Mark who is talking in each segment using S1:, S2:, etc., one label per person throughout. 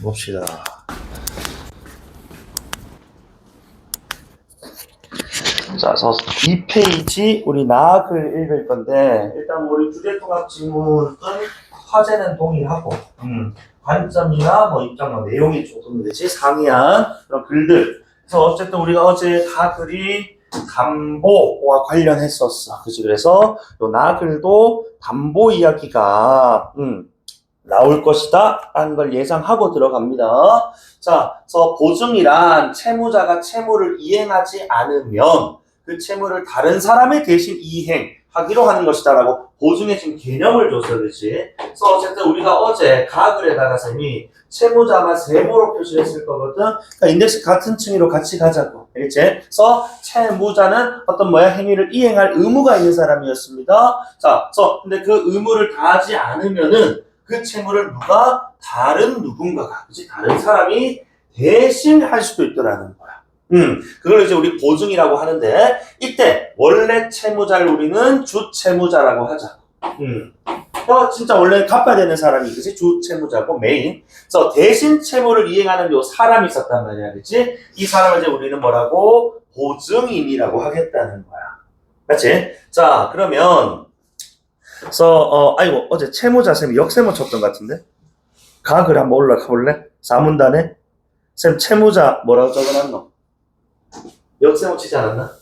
S1: 봅시다. 자, 그래서 이 페이지 우리 나학을 읽을 건데 일단 우리 주제통합 지문은 화제는 동일하고 관점이나 뭐 입장 뭐 내용이 조금 되지 상이한 그런 글들. 그래서 어쨌든 우리가 어제 가글이 담보와 관련했었어. 그치? 그래서 요 나글도 담보 이야기가 나올 것이다 라는 걸 예상하고 들어갑니다. 자, 그래서 보증이란 채무자가 채무를 이행하지 않으면 그 채무를 다른 사람의 대신 이행하기로 하는 것이다 라고 보증의 지금 개념을 줬어요. 그렇지? 그래서 어쨌든 우리가 어제 가글에다가 쌤이 채무자만 세모로 표시를 했을 거거든. 그러니까 인덱스 같은 층위로 같이 가자고. 알겠지? 그래서 채무자는 어떤 행위를 이행할 의무가 있는 사람이었습니다. 자, 그래서 근데 그 의무를 다하지 않으면은 그 채무를 다른 누군가가, 그치? 다른 사람이 대신 할 수도 있더라는 거야. 그걸 이제 우리 보증이라고 하는데, 이때 원래 채무자를 우리는 주채무자라고 하자. 진짜 원래 갚아야 되는 사람이, 그치? 주채무자고 메인. 그래서 대신 채무를 이행하는 요 사람이 있었단 말이야, 그치? 이 사람을 이제 우리는 뭐라고? 보증인이라고 하겠다는 거야. 그치? 자, 그러면, 그래서 아이고 어제 채무자 쌤이 역세모 쳤던 것 같은데 가글 한번 올라가 볼래? 사문단에 쌤 채무자 뭐라고 적어놨노? 역세모 치지 않았나?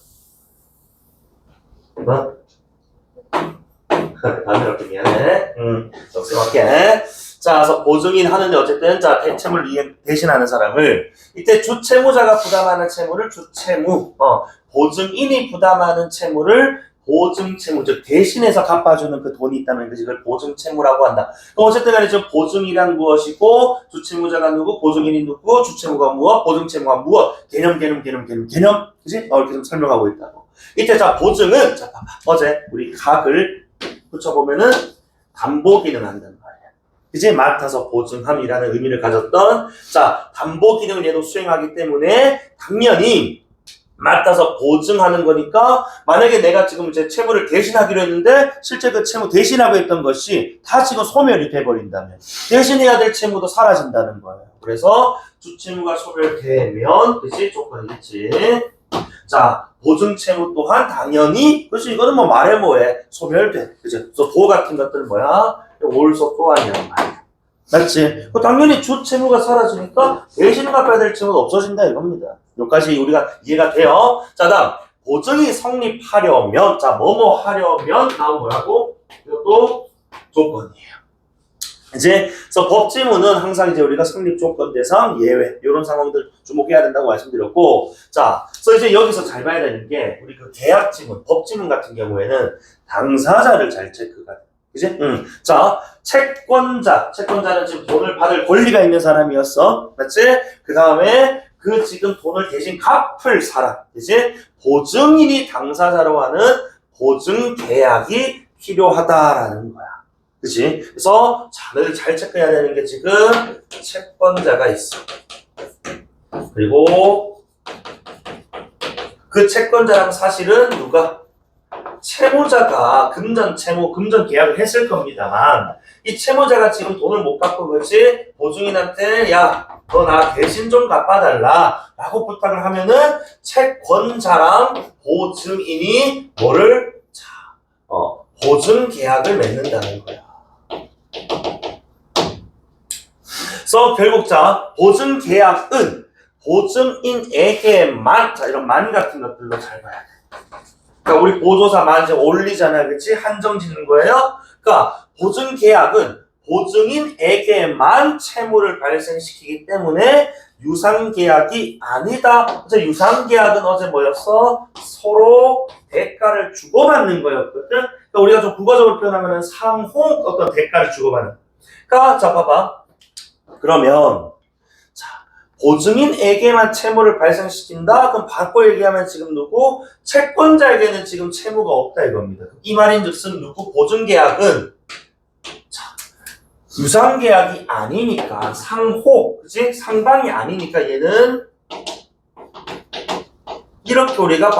S1: 뭐? 반대로 미안해. 역세모 할게. 자, 그래서 보증인 하는데 어쨌든 자 채무를 대신하는 사람을 이때 주채무자가 부담하는 채무를 주채무, 보증인이 부담하는 채무를 보증채무, 즉 대신해서 갚아주는 그 돈이 있다면 그걸 보증채무라고 한다. 그럼 어쨌든 간에 지금 보증이란 무엇이고 주채무자가 누구, 보증인이 누구, 주채무가 무엇, 보증채무가 무엇, 개념, 그지? 이렇게 좀 설명하고 있다고. 이때 자 보증은 자 봐봐. 어제 우리 각을 붙여보면은 담보 기능을 한다는 말이야. 그지? 맡아서 보증함이라는 의미를 가졌던 자 담보 기능을 얘도 수행하기 때문에 당연히 맡아서 보증하는 거니까 만약에 내가 지금 이제 채무를 대신하기로 했는데 실제 그 채무 대신하고 했던 것이 다 지금 소멸이 돼버린다면 대신해야 될 채무도 사라진다는 거예요. 그래서 주채무가 소멸되면 그치? 조건이겠지. 자 보증채무 또한 당연히 그치? 이거는 뭐 말해 뭐해 소멸돼. 그치? 그래서 도 같은 것들은 뭐야? 올소 또한이란 말이야. 맞지? 당연히 주채무가 사라지니까 대신 갚아야 될 채무가 없어진다 이겁니다. 여기까지 우리가 이해가 돼요. 자, 다음 보증이 성립하려면 자 뭐뭐 하려면 다음 뭐라고? 이것도 조건이에요. 이제 그래서 법지문은 항상 이제 우리가 성립 조건 대상 예외 이런 상황들 주목해야 된다고 말씀드렸고 자, 그래서 이제 여기서 잘 봐야 되는 게 우리 그 계약지문, 법지문 같은 경우에는 당사자를 잘 체크가 돼. 그지? 자, 채권자는 지금 돈을 받을 권리가 있는 사람이었어. 맞지? 그 다음에 그 지금 돈을 대신 갚을 사람. 그지? 보증인이 당사자로 하는 보증 계약이 필요하다라는 거야. 그지? 그래서 자를 잘 체크해야 되는 게 지금 채권자가 있어. 그리고 그 채권자랑 사실은 누가? 채무자가 금전 계약을 했을 겁니다만 이 채무자가 지금 돈을 못 갚고 그렇지 보증인한테 야 너 나 대신 좀 갚아달라 라고 부탁을 하면은 채권자랑 보증인이 뭐를 보증 계약을 맺는다는 거야. 그래서 결국 자 보증 계약은 보증인에게만 자 이런 만 같은 것들로 잘 봐야 돼. 그러니까 우리 보조사만 이제 올리잖아요. 그렇지? 한정 짓는 거예요. 그러니까 보증 계약은 보증인에게만 채무를 발생시키기 때문에 유상 계약이 아니다. 어제 유상 계약은 어제 뭐였어? 서로 대가를 주고받는 거였거든. 그러니까 우리가 좀 국어적으로 표현하면 상호 어떤 대가를 주고받는. 그러니까 자 봐봐. 그러면 보증인에게만 채무를 발생시킨다? 그럼 바꿔 얘기하면 지금 누구? 채권자에게는 지금 채무가 없다 이겁니다. 이 말인즉슨 누구? 보증계약은 유상계약이 아니니까 상호, 그치? 상방이 아니니까 얘는 이렇게 우리가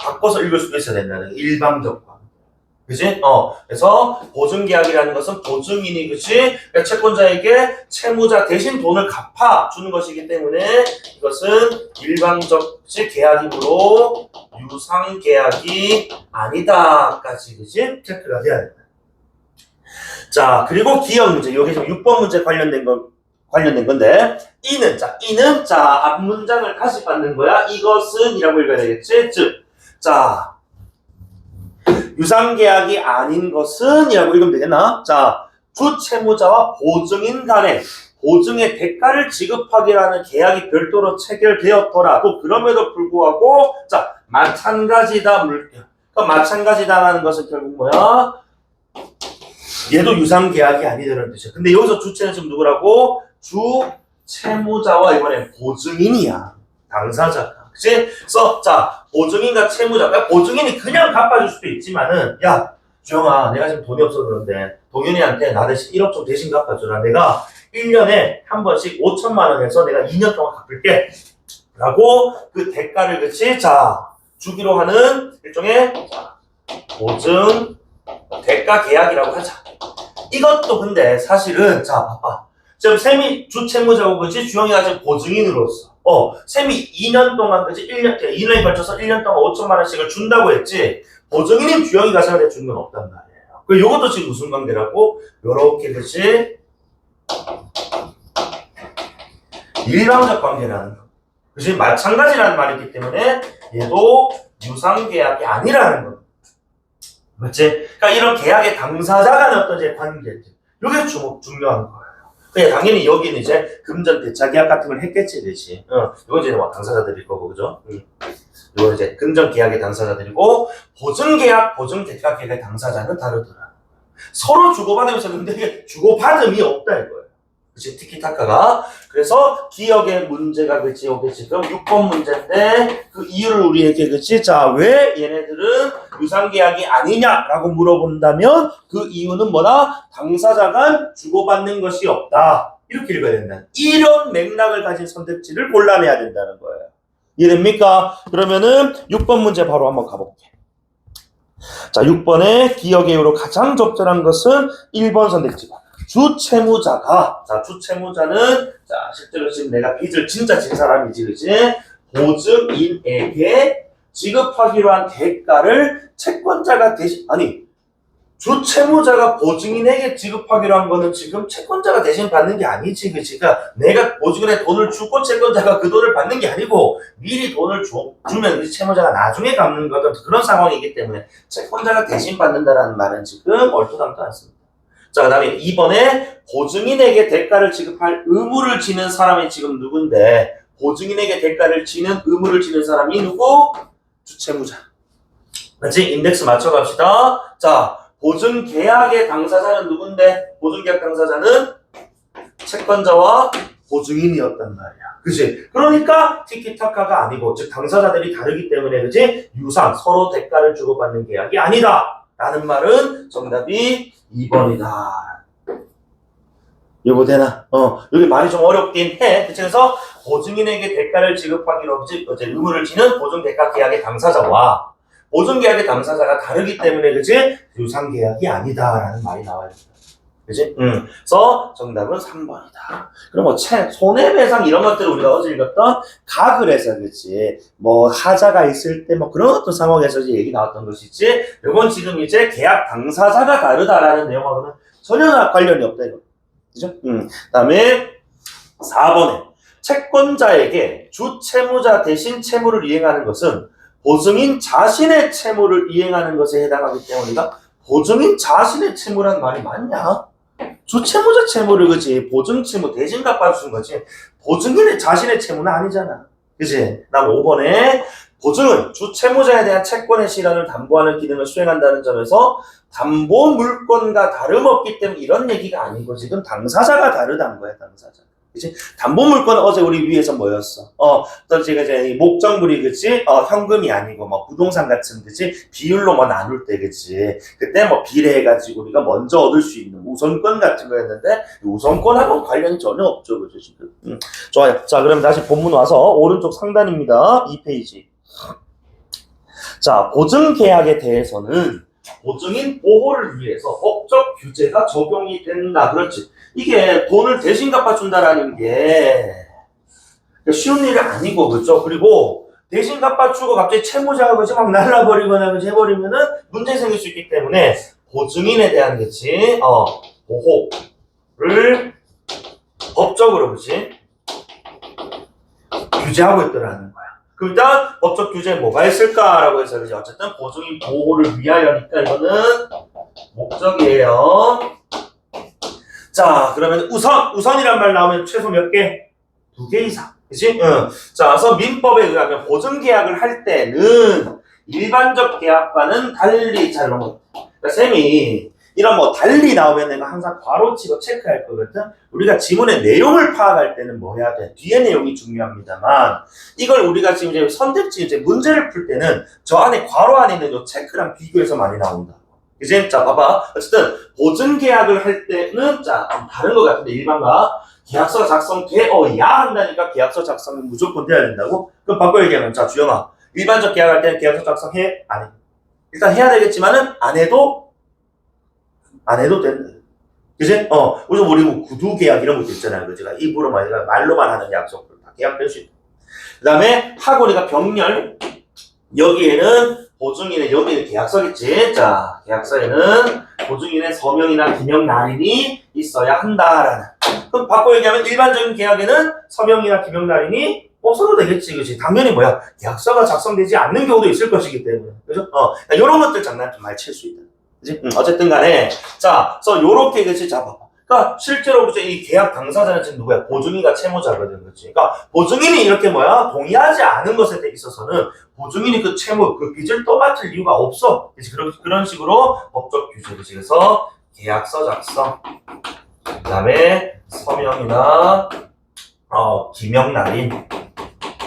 S1: 바꿔서 읽을 수도 있어야 된다는 일방적 관계. 그지? 그래서 보증계약이라는 것은 보증인이, 그지? 그러니까 채권자에게 채무자 대신 돈을 갚아주는 것이기 때문에 이것은 일방적 계약이므로 유상계약이 아니다까지, 그지? 체크가 돼야 된다. 자, 그리고 기억 문제. 여기 지금 6번 문제 관련된 건데, 이는, 앞 문장을 다시 받는 거야. 이것은 이라고 읽어야 되겠지? 즉, 자, 유상계약이 아닌 것은 이라고 읽으면 되겠나? 자, 주채무자와 보증인 간에 보증의 대가를 지급하기라는 계약이 별도로 체결되었더라도 그럼에도 불구하고 자, 마찬가지다 물결. 그럼 마찬가지다라는 것은 결국 뭐야? 얘도 유상계약이 아니다라는 뜻이야. 근데 여기서 주체는 지금 누구라고? 주채무자와 이번엔 보증인이야. 당사자가. 그치? 그래서 자, 보증인과 채무자. 그러니까 보증인이 그냥 갚아줄 수도 있지만은 야, 주영아, 내가 지금 돈이 없어서 그런데 동현이한테 나 대신 1억 좀 대신 갚아주라. 내가 1년에 한 번씩 5천만 원 해서 내가 2년 동안 갚을게. 라고 그 대가를, 그치? 자, 주기로 하는 일종의 보증 대가 계약이라고 하자. 이것도 근데 사실은 자, 봐봐. 지금 쌤이 주채무자고, 그치? 주영이가 지금 보증인으로서 쌤이 2년 동안, 그치? 2년에 걸쳐서 1년 동안 5천만 원씩을 준다고 했지, 보증인인 주영이가 저한테 주는 건 없단 말이에요. 그 요것도 지금 무슨 관계라고? 요렇게, 그치? 일방적 관계라는 거. 그치? 마찬가지라는 말이기 때문에 얘도 유상계약이 아니라는 거. 맞지? 그러니까 이런 계약의 당사자 간의 어떤 이제 관계들. 요게 중요한 거예요. 그냥 당연히 여기는 이제 금전 대차 계약 같은 걸 했겠지, 그렇지? 이건 이제 뭐 당사자들일 거고, 그죠? 이건 이제 금전 계약의 당사자들이고, 보증 계약, 보증 대차 계약의 당사자는 다르더라. 서로 주고받으면 있었는데 이게 주고받음이 없다 이거예요. 그치? 티키타카가. 그래서 기억의 문제가, 그치? 여기 지금 6번 문제인데 그 이유를 우리에게, 그치? 자, 왜 얘네들은 유상계약이 아니냐라고 물어본다면 그 이유는 뭐다? 당사자 간 주고받는 것이 없다. 이렇게 읽어야 된다. 이런 맥락을 가진 선택지를 골라내야 된다는 거예요. 이해됩니까? 그러면은 6번 문제 바로 한번 가볼게. 자, 6번의 기억의 이유로 가장 적절한 것은 1번 선택지다. 주채무자가, 자, 주채무자는, 자, 실제로 지금 내가 빚을 진짜 진 사람이지, 그치? 보증인에게 지급하기로 한 대가를 채권자가 대신, 아니, 주채무자가 보증인에게 지급하기로 한 거는 지금 채권자가 대신 받는 게 아니지, 그치? 그러니까 내가 보증인에 돈을 주고 채권자가 그 돈을 받는 게 아니고 미리 돈을 주면 채무자가 나중에 갚는 거든 그런 상황이기 때문에 채권자가 대신 받는다라는 말은 지금 얼토당토 않습니다. 자, 그 다음에 2번에 보증인에게 대가를 지급할 의무를 지는 사람이 지금 누군데, 보증인에게 대가를 지는 의무를 지는 사람이 누구? 주채무자. 맞지? 인덱스 맞춰갑시다. 자, 보증계약의 당사자는 누군데? 보증계약 당사자는 채권자와 보증인이었단 말이야. 그치? 그러니까 티키타카가 아니고, 즉 당사자들이 다르기 때문에, 그치? 유상, 서로 대가를 주고받는 계약이 아니다 라는 말은 정답이 2번이다. 이거 되나? 여기 말이 좀 어렵긴 해. 그래서 보증인에게 대가를 지급하기로 의무를 지는 보증대가 계약의 당사자와 보증계약의 당사자가 다르기 때문에, 그치? 유상계약이 아니다라는 말이 나와야 된다. 그치? 그래서 정답은 3번이다. 그럼 뭐 손해배상 이런 것들을 우리가 어제 읽었던 가글 해서, 그치? 뭐 하자가 있을 때 뭐 그런 어떤 상황에서 이제 얘기 나왔던 것이지, 이건 지금 이제 계약 당사자가 다르다라는 내용하고는 전혀 관련이 없다 이거. 그죠? 다음에 4번에 채권자에게 주채무자 대신 채무를 이행하는 것은 보증인 자신의 채무를 이행하는 것에 해당하기 때문이다. 보증인 자신의 채무란 말이 맞냐? 주채무자 채무를, 그치? 보증채무 대신 갚아주는 거지. 보증인의 자신의 채무는 아니잖아. 그치? 다음 5번에 보증은 주채무자에 대한 채권의 실현을 담보하는 기능을 수행한다는 점에서 담보 물권과 다름없기 때문에 이런 얘기가 아니고 지금 당사자가 다르다는 거야, 당사자. 그치? 담보 물권은 어제 우리 위에서 뭐였어? 또 제가 이제 목적물이, 그치? 현금이 아니고 뭐 부동산 같은, 그치? 비율로 뭐 나눌 때, 그치? 그때 뭐 비례해가지고 우리가 먼저 얻을 수 있는 우선권 같은 거였는데 우선권하고는 관련이 전혀 없죠, 그죠, 지금? 좋아요. 자, 그럼 다시 본문 와서 오른쪽 상단입니다. 2페이지. 자, 보증계약에 대해서는 보증인 보호를 위해서 법적 규제가 적용이 된다. 그렇지. 이게 돈을 대신 갚아준다라는 게 쉬운 일이 아니고, 그렇죠? 그리고 대신 갚아주고 갑자기 채무자가 그지 막 날라버리거나 그지 해버리면은 문제 생길 수 있기 때문에 보증인에 대한 그지 보호를 법적으로 그지 규제하고 있더라는 거야. 그럼 일단 법적 규제에 뭐가 있을까라고 해서 그지 어쨌든 보증인 보호를 위하여니까 이거는 목적이에요. 자, 그러면 우선이란 말 나오면 최소 몇 개? 2개 이상. 그치? 응. 자, 그래서 민법에 의하면 보증계약을 할 때는 일반적 계약과는 달리, 자, 이런 거. 그러니까 쌤이 이런 뭐 달리 나오면 내가 항상 괄호치고 체크할 거거든? 우리가 지문의 내용을 파악할 때는 뭐 해야 돼? 뒤에 내용이 중요합니다만, 이걸 우리가 지금 이제 선택지 이제 문제를 풀 때는 저 안에 괄호 안에 있는 요 체크랑 비교해서 많이 나온다. 그치? 자, 봐봐. 어쨌든 보증계약을 할 때는 자, 좀 다른 것 같은데, 일반과 계약서가 작성되어야 한다니까 계약서 작성은 무조건 돼야 된다고? 그럼 바꿔 얘기하면 자 주영아 일반적 계약할 때는 계약서 작성해? 안 해? 일단 해야 되겠지만은 안 해도 된다. 그치? 우리 뭐 구두 계약 이런 것도 있잖아요. 그치가 입으로만 말로만 하는 약속들 다 계약될 수 있다. 그 다음에 학원이가 병렬 여기에는 보증인의 여기는 계약서겠지. 자 계약서에는 보증인의 서명이나 기명 날인이 있어야 한다라는. 그럼 바꿔 얘기하면 일반적인 계약에는 서명이나 기명 날인이 없어도 되겠지, 그렇지? 당연히 뭐야 계약서가 작성되지 않는 경우도 있을 것이기 때문에, 그죠? 이런 것들 장난 좀 많이 칠 수 있다, 그지? 어쨌든 간에 자, 그래서 요렇게 그지? 자, 봐봐. 그러니까 실제로 그죠? 이 계약 당사자는 지금 누구야? 보증인과 채무자거든, 그렇지? 그러니까 보증인이 이렇게 뭐야 동의하지 않은 것에 있어서는 보증인이 그 채무 그 빚을 떠맡을 이유가 없어, 그렇지? 그런 식으로 법적 규제, 그렇지? 그래서 계약서 작성. 그 다음에 서명이나 기명 날인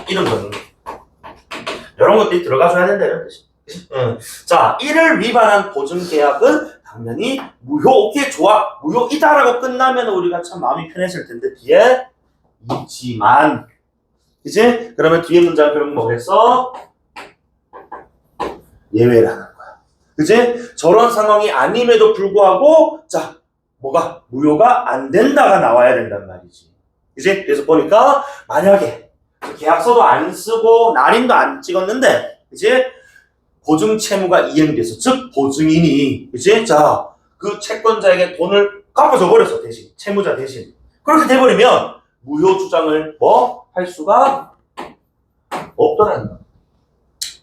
S1: 이런 거는 이런 것들이 들어가줘야 된다는 뜻이. 자, 이를 위반한 보증계약은 당연히 무효. 오케이 좋아 무효이다라고 끝나면 우리가 참 마음이 편했을 텐데 뒤에 있지만, 그치? 그러면 뒤에 문장은 결국 뭐겠어? 예외라는 거야, 그치? 저런 상황이 아님에도 불구하고 자 뭐가 무효가 안 된다가 나와야 된단 말이지. 이제 그래서 보니까 만약에 계약서도 안 쓰고 날인도 안 찍었는데 이제 보증 채무가 이행돼서 즉 보증인이 이제 자 그 채권자에게 돈을 갚아줘 버렸어 대신 채무자 대신 그렇게 돼버리면 무효 주장을 뭐 할 수가 없더라는 거야.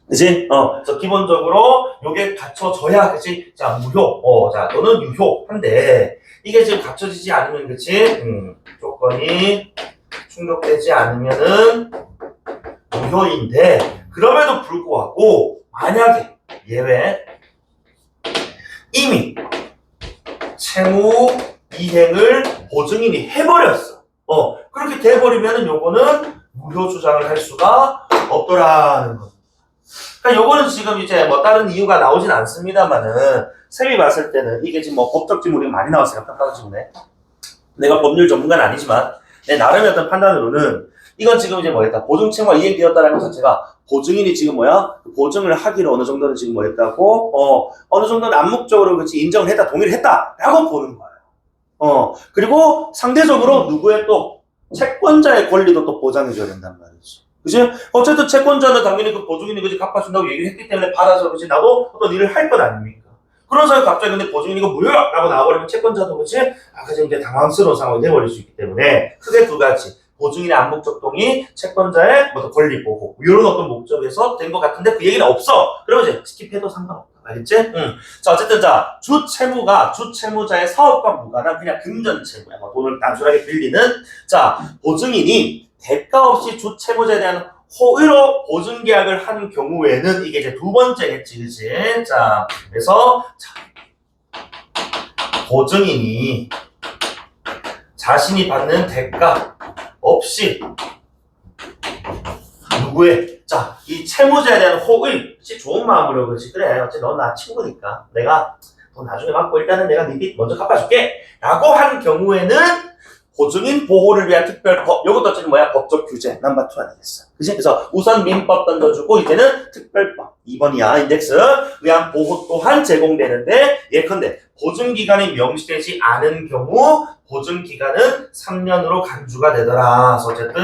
S1: 그치? 그래서 기본적으로 요게 갖춰져야, 그치? 자, 무효. 자, 너는 유효한데, 이게 지금 갖춰지지 않으면, 그치? 조건이 충족되지 않으면은 무효인데, 그럼에도 불구하고, 만약에, 예외, 이미 채무 이행을 보증인이 해버렸어. 그렇게 돼버리면은 요거는 무효 주장을 할 수가 없더라는 거. 그러니까 요거는 지금 이제 뭐 다른 이유가 나오진 않습니다만은 쌤이 봤을 때는 이게 지금 뭐 법적 지문이 많이 나왔으니까 평가적 지문에 내가 법률 전문가는 아니지만 내 나름의 어떤 판단으로는 이건 지금 이제 뭐였다 보증 채무가 이행되었다라는 것 자체가 보증인이 지금 뭐야 보증을 하기로 어느 정도는 지금 뭐였다고 어느 정도는 암묵적으로 그렇지 인정을 했다 동의를 했다라고 보는 거예요. 그리고 상대적으로 누구의 또 채권자의 권리도 또 보장해줘야 된단 말이지. 그치? 어쨌든 채권자는 당연히 그 보증인이 그지 갚아준다고 얘기를 했기 때문에 받아서 그치 나도 어떤 일을 할 건 아닙니까? 그런 상황에 갑자기 근데 보증인이 이거 무효야! 라고 나와버리면 채권자도 그치? 그치 이제 당황스러운 상황이 돼버릴 수 있기 때문에 크게 두 가지. 보증인의 암묵적 동의, 채권자의 뭐 권리 보호 이런 어떤 목적에서 된 것 같은데 그 얘기는 없어. 그러면 이제 스킵해도 상관없다. 알겠지? 자 어쨌든 자 주채무가 주채무자의 사업과 무관한 그냥 금전 채무야. 뭐 돈을 단순하게 빌리는 자 보증인이 대가 없이 주채무자에 대한 호의로 보증계약을 한 경우에는 이게 이제 두 번째겠지, 그치? 자, 그래서 자, 보증인이 자신이 받는 대가 없이 누구의 자, 이 채무자에 대한 호의, 그치? 좋은 마음으로 그렇지 그래, 어차피 넌 나 친구니까 내가 돈 나중에 받고 일단은 내가 네 빚 먼저 갚아줄게 라고 한 경우에는 보증인 보호를 위한 특별법. 요것도 어쨌든 뭐야? 법적 규제. 넘버 2 아니겠어. 그치? 그래서 우선 민법 던져주고 이제는 특별법. 2번이야. 인덱스. 의한 보호 또한 제공되는데 예컨대 보증기간이 명시되지 않은 경우 보증기간은 3년으로 간주가 되더라. 그래서 어쨌든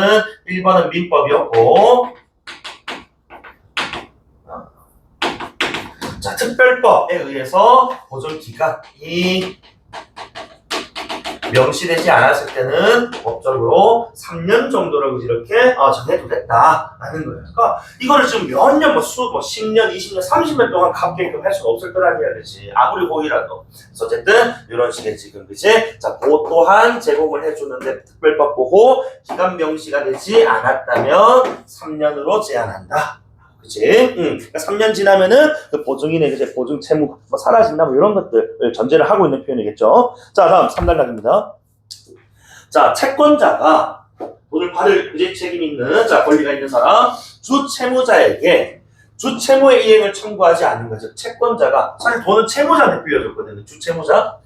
S1: 1번은 민법이었고 자, 특별법에 의해서 보증기간이 명시되지 않았을 때는 법적으로 3년 정도를 이렇게 정해도 됐다라는 거예요. 그러니까 이거를 지금 몇 년, 10년, 20년, 30년 동안 갚게끔 할 수가 없을 거란 이야기지. 아무리 고의라도. 그래서 어쨌든 이런 식의 지금 그치? 자, 보호 또한 제공을 해주는데 특별법 보호 기간 명시가 되지 않았다면 3년으로 제한한다. 그치? 그러니까 3년 지나면은 그 보증인의 이제 보증 채무 사라진다 뭐 이런 것들을 전제를 하고 있는 표현이겠죠. 자, 다음 3단락입니다. 자, 채권자가 돈을 받을 이제 책임 있는 자 권리가 있는 사람 주 채무자에게 주 채무의 이행을 청구하지 않는 거죠. 채권자가 사실 돈은 채무자한테 빌려줬거든요. 주 채무자.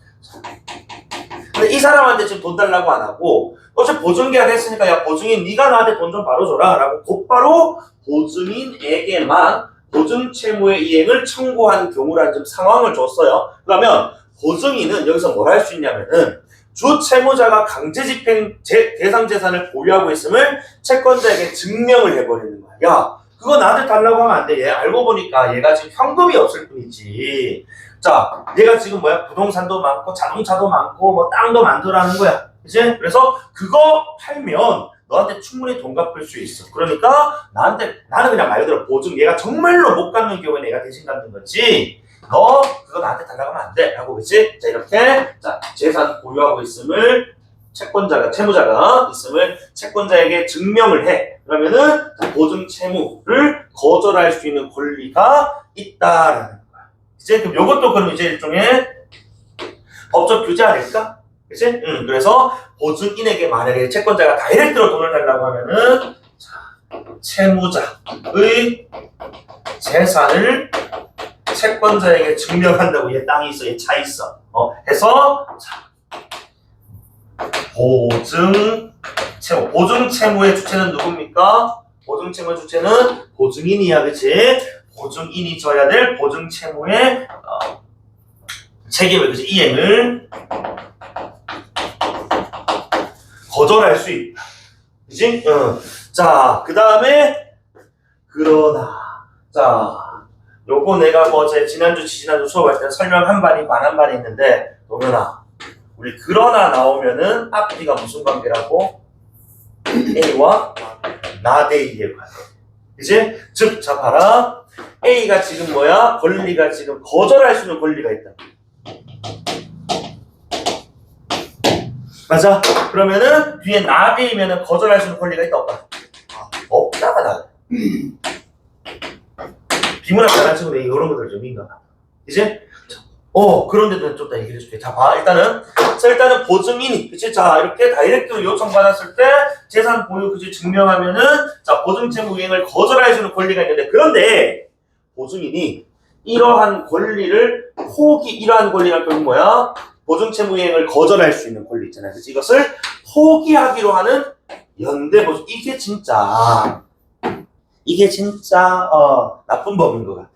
S1: 근데 이 사람한테 지금 돈 달라고 안 하고 어차피 보증계약 했으니까 야 보증인 네가 나한테 돈 좀 바로 줘라 라고 곧바로 보증인에게만 보증 채무의 이행을 청구한 경우라는 좀 상황을 줬어요. 그러면 보증인은 여기서 뭘 할 수 있냐면은 주 채무자가 강제집행 대상 재산을 보유하고 있음을 채권자에게 증명을 해버리는 거야. 야 그거 나한테 달라고 하면 안 돼. 얘 알고 보니까 얘가 지금 현금이 없을 뿐이지. 자, 얘가 지금 부동산도 많고 자동차도 많고 뭐 땅도 만들어라는 거야. 그치? 그래서 그거 팔면 너한테 충분히 돈 갚을 수 있어. 그러니까 나는 그냥 말 그대로 보증 얘가 정말로 못 갚는 경우에 내가 대신 갚는 거지. 너 그거 나한테 달라고 하면 안 돼. 라고 그치? 자, 이렇게 자 재산 보유하고 있음을 채무자가 있음을 채권자에게 증명을 해. 그러면은 보증 채무를 거절할 수 있는 권리가 있다라는 거야. 이제 그럼 요것도 그럼 이제 일종의 법적 규제 아닐까? 그치? 그래서 보증인에게 만약에 채권자가 다이렉트로 돈을 달라고 하면은 자, 채무자의 재산을 채권자에게 증명한다고. 얘 땅이 있어, 얘 차 있어. 해서 자, 보증 채무의 주체는 누굽니까? 보증 채무의 주체는 보증인이야, 그치? 보증인이 져야 될 보증 채무의 책임을, 그치? 이행을 거절할 수 있다. 그치? 자, 그 다음에, 그러나. 자, 요거 내가 지난주 수업할 때 설명 한 반이 반 반이 있는데, 동현아, 우리 그러나 나오면은 앞뒤가 무슨 관계라고? A와 나 대 A의 관계. 그치? 즉, 자, 봐라. A가 지금 권리가 지금 거절할 수 있는 권리가 있다. 맞아? 그러면은 뒤에 나 대이면은 거절할 수 있는 권리가 있다 없다? 없다가 나. 비문학 장난치고 내 이런 것들 좀 민감하다. 이제 그런데도 좀 더 얘기를 해줄게. 자, 봐. 일단은 보증인이, 그치? 자, 이렇게 다이렉트로 요청받았을 때 재산 보유, 그치? 증명하면은, 자, 보증 채무 이행을 거절할 수 있는 권리가 있는데, 그런데 보증인이 이러한 권리를 이러한 권리가 결국 뭐야? 보증 채무 이행을 거절할 수 있는 권리 있잖아요. 그치? 이것을 포기하기로 하는 연대 보증. 이게 진짜 나쁜 법인 것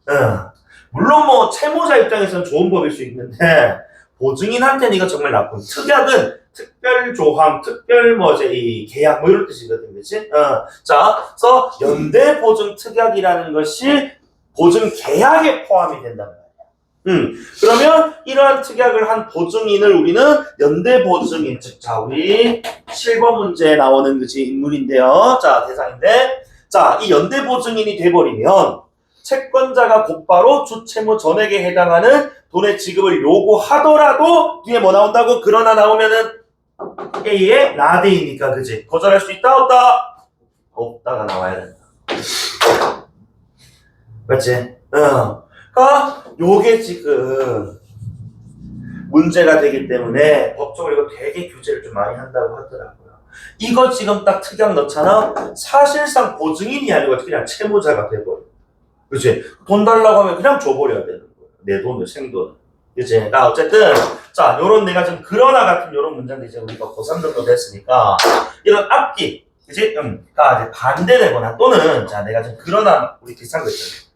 S1: 같아. 물론 채무자 입장에서는 좋은 법일 수 있는데 보증인한테는 이거 정말 나쁜. 특약은 특별조항, 이 계약 이런 뜻이거든, 그렇지? 자, 그래서 연대 보증 특약이라는 것이 보증 계약에 포함이 된단 말이야. 그러면 이러한 특약을 한 보증인을 우리는 연대 보증인, 즉, 자, 우리 7번 문제에 나오는 그치 인물인데요. 자, 대상인데, 자, 이 연대 보증인이 돼버리면 채권자가 곧바로 주채무 전액에 해당하는 돈의 지급을 요구하더라도 뒤에 뭐 나온다고? 그러나 나오면은 A의 나대이니까, 그치? 거절할 수 있다, 없다? 없다가 나와야 된다. 맞지? 그러니까 요게 지금 문제가 되기 때문에 법적으로 이거 되게 규제를 좀 많이 한다고 하더라고요. 이거 지금 딱 특약 넣잖아? 사실상 보증인이 아니고 그냥 채무자가 돼버려. 그치? 돈 달라고 하면 그냥 줘버려야 되는 거야. 내 돈을, 생돈을. 그치? 그러니까 어쨌든 자 요런 내가 지금 그러나 같은 요런 문장들 이제 우리가 고3 정도 됐으니까 이런 앞뒤 그치? 가 이제 반대되거나 또는 자 내가 지금 그러나 우리 비슷한 거 있잖아.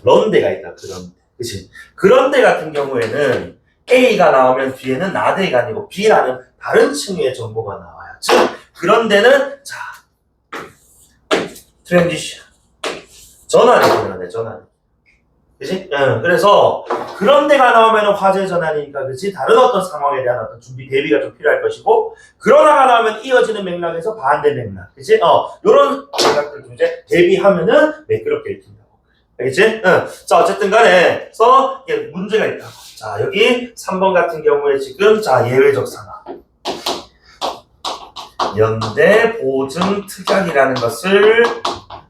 S1: 그런데가 있다. 그런데 그치? 그런데 같은 경우에는 A가 나오면 뒤에는 나대가 아니고 B라는 다른 층위의 정보가 나와요. 즉 그런데는 자 트랜지션 전환이 일어나네. 전환. 그치? 그래서 그런 데가 나오면 화재 전환이니까 그치? 다른 어떤 상황에 대한 어떤 준비 대비가 좀 필요할 것이고 그러나가 나오면 이어지는 맥락에서 반대 맥락 그치? 요런 맥락들 좀 이제 대비하면은 매끄럽게 읽힌다고 알겠지? 자 어쨌든 간에 서 이게 문제가 있다고 자 여기 3번 같은 경우에 지금 자 예외적 상황 연대 보증 특약이라는 것을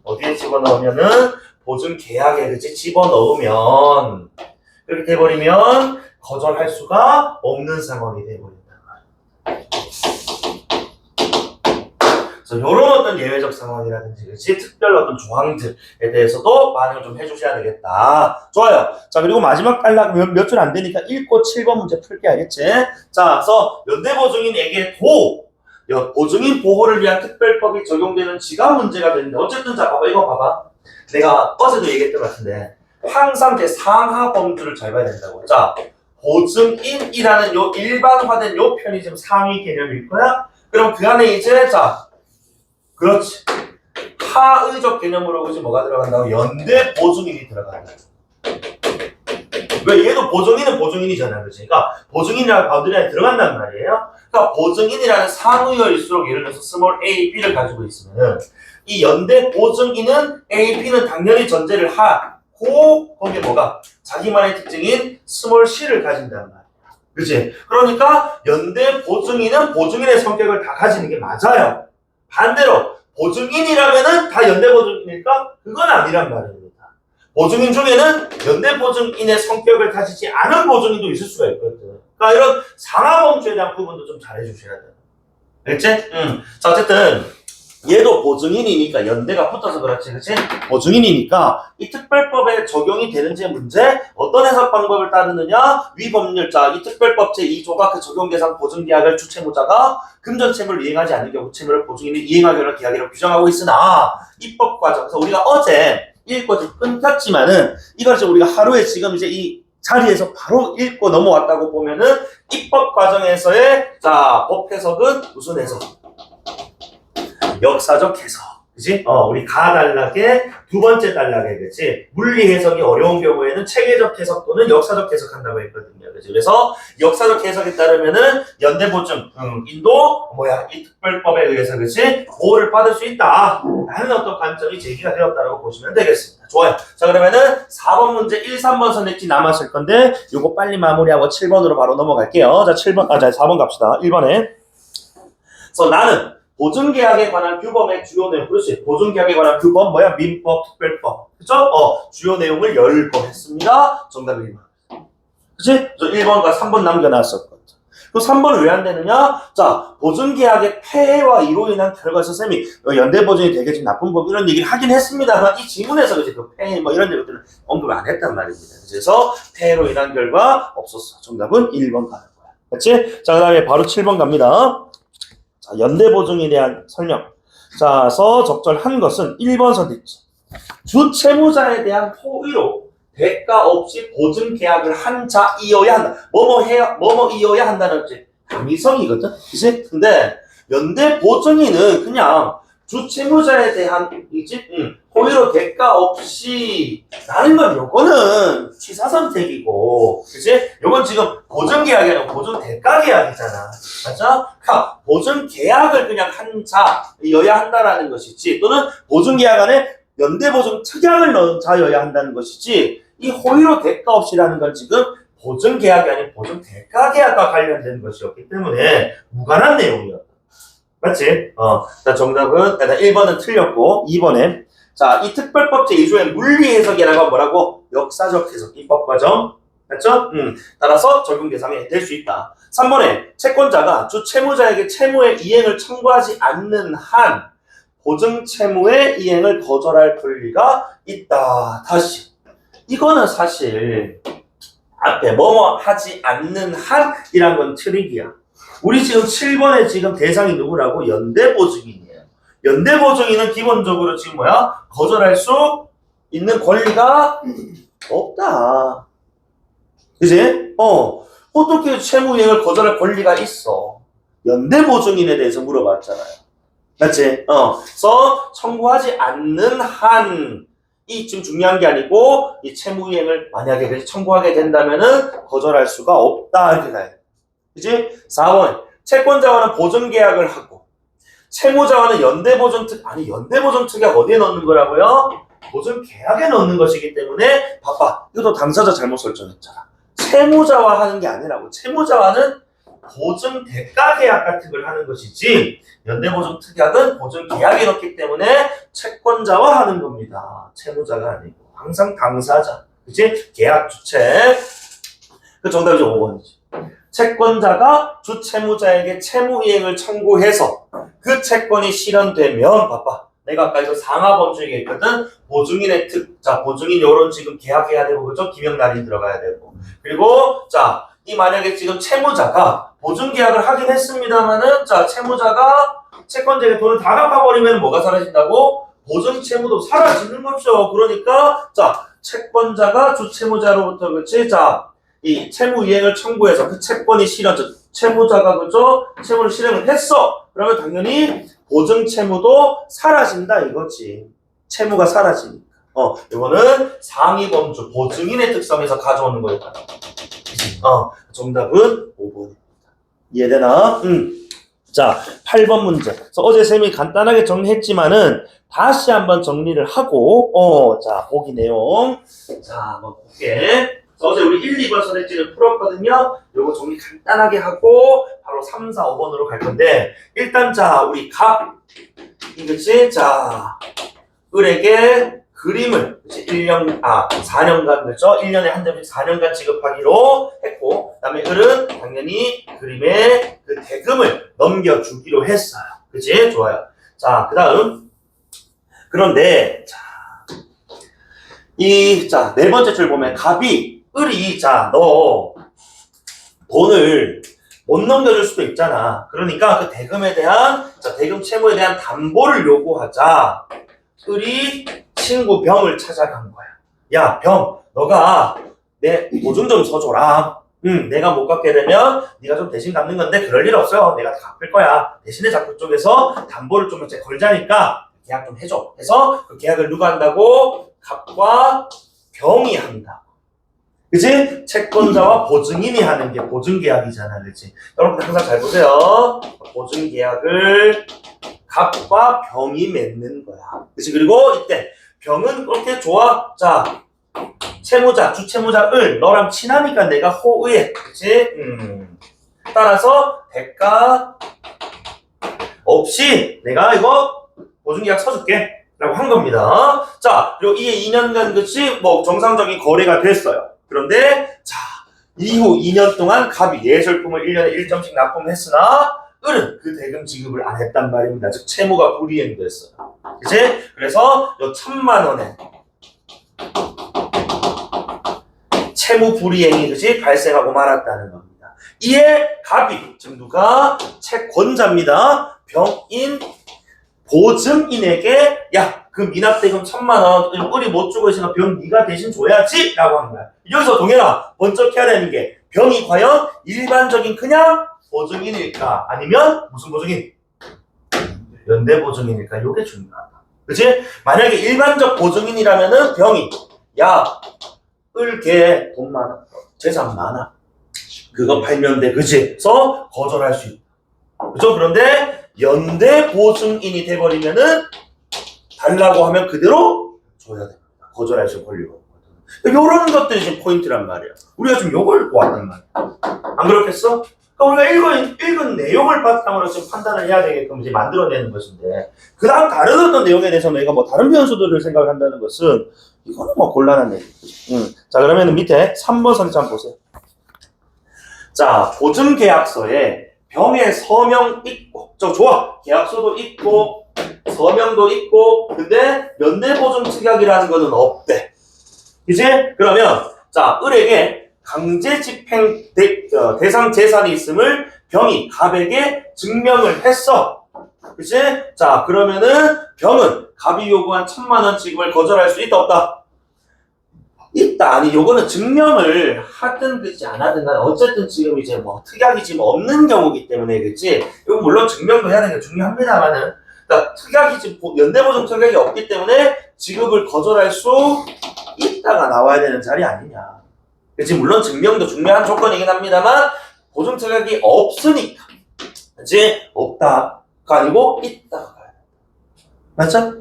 S1: 어디에 집어넣으면은 보증 계약에 그치 집어넣으면 그렇게 돼버리면 거절할 수가 없는 상황이 돼버린단 말이야. 그래서 이런 어떤 예외적 상황이라든지 그치 특별 어떤 조항들에 대해서도 반응을 좀 해주셔야 되겠다. 좋아요. 자 그리고 마지막 단락 몇 줄 안 되니까 읽고 7번 문제 풀게 알겠지? 자 그래서 연대보증인에게 보증인 보호를 위한 특별법이 적용되는 지가 문제가 되는데 어쨌든 자 봐봐 이거 봐봐. 내가 어제도 얘기했던 것 같은데 항상 제 상하 범주를 잘 봐야 된다고. 자, 보증인이라는 요 일반화된 요 편이 지금 상위 개념일 거야. 그럼 그 안에 이제 자, 그렇지. 하의적 개념으로 그지 뭐가 들어간다고? 연대 보증인이 들어간다. 왜 얘도 보증인은 보증인이잖아, 그치? 그러니까 보증인이라는 바운드리 안에 들어간단 말이에요. 그러니까 보증인이라는 상위어일수록 예를 들어서 스몰 a, b를 가지고 있으면은 이 연대 보증인은 A, B는 당연히 전제를 하고 거기에 뭐가 자기만의 특징인 스몰 C를 가진단 말이야. 그치? 그러니까 연대 보증인은 보증인의 성격을 다 가지는 게 맞아요. 반대로 보증인이라면은 다 연대 보증인일까? 그건 아니란 말입니다. 보증인 중에는 연대 보증인의 성격을 가지지 않은 보증인도 있을 수가 있거든. 그러니까 이런 상하범주에 대한 부분도 좀 잘 해주셔야 돼요. 알겠지? 자 어쨌든 얘도 보증인이니까 연대가 붙어서 그렇지 그치? 보증인이니까 이 특별법에 적용이 되는지 문제 어떤 해석 방법을 따르느냐 위법률 이 특별법 제2조가 그 적용 대상 보증계약을 주채무자가 금전채무를 이행하지 않는 경우 채무를 보증인이 이행하기로 계약이라고 규정하고 있으나 입법 과정에서 우리가 어제 읽고 좀 끊겼지만은 이걸 이제 우리가 하루에 지금 이제 이 자리에서 바로 읽고 넘어왔다고 보면은 입법 과정에서의 자 법 해석은 무슨 해석? 역사적 해석, 그치? 우리 가단락의 두 번째 단락에, 그치? 물리 해석이 어려운 경우에는 체계적 해석 또는 역사적 해석한다고 했거든요, 그치? 그래서 역사적 해석에 따르면은 연대보증, 인도, 이 특별법에 의해서, 그치? 보호를 받을 수 있다. 라는 어떤 관점이 제기가 되었다고 보시면 되겠습니다. 좋아요. 자, 그러면은 4번 문제 1, 3번 선택지 남았을 건데, 요거 빨리 마무리하고 7번으로 바로 넘어갈게요. 자, 4번 갑시다. 1번에. 그래서 나는 보증계약에 관한 규범의 주요 내용, 그렇지. 보증계약에 관한 규범, 민법, 특별법. 그쵸? 주요 내용을 열거했습니다. 정답은 1번. 그치? 그래서 1번과 3번 남겨놨었거든. 그럼 3번은 왜 안 되느냐? 자, 보증계약의 폐해와 이로 인한 결과에서 쌤이 연대보증이 되게 좀 나쁜 법 이런 얘기를 하긴 했습니다만 이 지문에서 그치? 그 폐해 이런 것들을 언급을 안 했단 말입니다. 그래서 폐해로 인한 결과 없었어. 정답은 1번 가는 거야. 그치? 자, 그 다음에 바로 7번 갑니다. 자, 연대보증에 대한 설명. 자, 서 적절한 것은 1번 선택지. 주채무자에 대한 호의로 대가 없이 보증계약을 한 자이어야 한다. 뭐뭐이어야 한다는 당위성이거든. 그치? 근데 연대보증인은 그냥 주채무자에 대한 호의로 대가 없이 라는 건 요거는 취사 선택이고 그치? 요건 지금 보증계약이 아니라 보증대가계약이잖아. 맞죠? 그러니까 보증계약을 그냥 한 자여야 한다라는 것이지 또는 보증계약 안에 연대보증 특약을 넣은 자여야 한다는 것이지 이 호의로 대가 없이라는 건 지금 보증계약이 아닌 보증대가계약과 관련된 것이었기 때문에 무관한 내용이었다. 맞지? 자, 정답은, 1번은 틀렸고, 2번에. 자, 이 특별법 제2조의 물리 해석이라고 하면 뭐라고? 역사적 해석, 입법 과정. 맞죠? 따라서 적용 대상이 될 수 있다. 3번에, 채권자가 주 채무자에게 채무의 이행을 청구하지 않는 한, 보증 채무의 이행을 거절할 권리가 있다. 다시. 이거는 사실 앞에 뭐뭐 하지 않는 한이란 건 트릭이야. 우리 지금 7번에 지금 대상이 누구라고? 연대보증인이에요. 연대보증인은 기본적으로 지금 뭐야? 거절할 수 있는 권리가 없다. 그지? 어떻게 채무이행을 거절할 권리가 있어? 연대보증인에 대해서 물어봤잖아요. 맞지? 그래서 청구하지 않는 한이 지금 중요한 게 아니고 이 채무이행을 만약에 청구하게 된다면은 거절할 수가 없다 이렇게 가야 돼. 그지? 4번 채권자와는 보증계약을 하고 채무자와는 연대보증특약 어디에 넣는 거라고요? 보증계약에 넣는 것이기 때문에 봐봐. 이것도 당사자 잘못 설정했잖아. 채무자와 하는 게 아니라고. 채무자와는 보증대가계약 같은 걸 하는 것이지 연대보증특약은 보증계약에 넣기 때문에 채권자와 하는 겁니다. 채무자가 아니고 항상 당사자. 그치? 계약 주체. 그 정답이 5번이지. 채권자가 주채무자에게 채무이행을 청구해서 그 채권이 실현되면 봐봐. 내가 아까 여기서 상하범주 얘기했거든. 보증인의 보증인 요런 지금 계약해야 되고 그죠? 기명날인 들어가야 되고. 그리고 이 만약에 지금 채무자가 보증계약을 하긴 했습니다만은 채무자가 채권자에게 돈을 다 갚아버리면 뭐가 사라진다고? 보증채무도 사라지는 거죠. 그러니까 채권자가 주채무자로부터 그치? 이 채무이행을 청구해서 그 채권이 채무자가 그죠? 채무를 실행을 했어. 그러면 당연히 보증채무도 사라진다 이거지. 채무가 사라지니까. 이거는 상위범주 보증인의 특성에서 가져오는 거였다. 정답은 5번입니다. 이해되나? 자, 8번 문제. 그래서 어제 쌤이 간단하게 정리했지만은 다시 한번 정리를 하고 보기 내용. 한번 볼게. 어제 우리 1, 2번 선택지를 풀었거든요. 요거 정리 간단하게 하고 바로 3, 4, 5번으로 갈 건데 일단 우리 이것이 을에게 그림을 4년간 그렇죠? 1년에 한 점씩 4년간 지급하기로 했고 그다음에 을은 당연히 그림에 그 대금을 넘겨주기로 했어요. 그치? 좋아요. 그다음 그런데 네 번째 줄 보면 갑이 을이 너 돈을 못 넘겨줄 수도 있잖아. 그러니까 그 대금에 대한 대금 채무에 대한 담보를 요구하자. 을이 친구 병을 찾아간 거야. 야, 병, 너가 내 보증 좀 서줘라. 내가 못 갚게 되면 네가 좀 대신 갚는 건데 그럴 일 없어요. 내가 다 갚을 거야. 대신에 자꾸 쪽에서 담보를 좀 이제 걸자니까 계약 좀 해줘. 해서 그 계약을 누가 한다고? 갑과 병이 한다. 그치? 채권자와 보증인이 하는 게 보증계약이잖아. 그치? 여러분 항상 잘 보세요. 보증계약을 갑과 병이 맺는 거야. 그치? 그리고 이때 병은 그렇게 좋아. 채무자, 주채무자 을 너랑 친하니까 내가 호의해. 그치? 따라서 대가 없이 내가 이거 보증계약 서줄게. 라고 한 겁니다. 그리고 이 2년간 그치? 정상적인 거래가 됐어요. 그런데 이후 2년 동안 갑이 예술품을 1년에 1점씩 납품했으나 을은 그 대금 지급을 안 했단 말입니다. 즉 채무가 불이행됐어요. 그치? 그래서 요 1,000만 원에 채무 불이행이 그치? 발생하고 말았다는 겁니다. 이에 갑이 즉 누가? 채권자입니다. 병인 보증인에게 그 미납대금 1,000만 원 을이 못 주고 있으니까 병 네가 대신 줘야지 라고 한 거야. 여기서 동현아 번쩍해야 되는 게 병이 과연 일반적인 그냥 보증인일까 아니면 무슨 보증인? 연대보증인일까? 요게 중요하다. 그치? 만약에 일반적 보증인이라면은 병이 을걔 돈 많아 재산 많아 그거 팔면 돼. 그치? 그래서 거절할 수 있다. 그죠? 그런데 연대보증인이 돼버리면은 달라고 하면 그대로 줘야 됩니다. 거절할 수 권리가 없거든. 요런 것들이 지금 포인트란 말이야. 우리가 지금 요걸 보았단 말이야. 안 그렇겠어? 그러니까 우리가 읽은 내용을 바탕으로 지금 판단을 해야 되게끔 이제 만들어내는 것인데 그 다음 다른 어떤 내용에 대해서 내가 다른 변수들을 생각을 한다는 것은 이거는 곤란한 얘기지. 그러면 밑에 3번 선택 한번 보세요. 보증계약서에 병의 서명 있고 좋아. 계약서도 있고 서명도 있고 근데 연대보증특약이라는 거는 없대. 이제 그러면 자 을에게 강제 집행 대상 재산이 있음을 병이 갑에게 증명을 했어. 그치? 자 그러면은 병은 갑이 요구한 1,000,000원 지급을 거절할 수 있다 없다? 있다. 아니 요거는 증명을 하든 그지 안 하든 간에 어쨌든 지금 이제 뭐 특약이 지금 없는 경우기 때문에 그치? 이거 물론 증명도 해야 되는 게 중요합니다만은 그러니까 특약이 지금 연대보증 특약이 없기 때문에 지급을 거절할 수 있다가 나와야 되는 자리 아니냐. 그치? 물론 증명도 중요한 조건이긴 합니다만 보증 특약이 없으니까 그치? 없다가 아니고 있다가 가야 돼. 맞죠?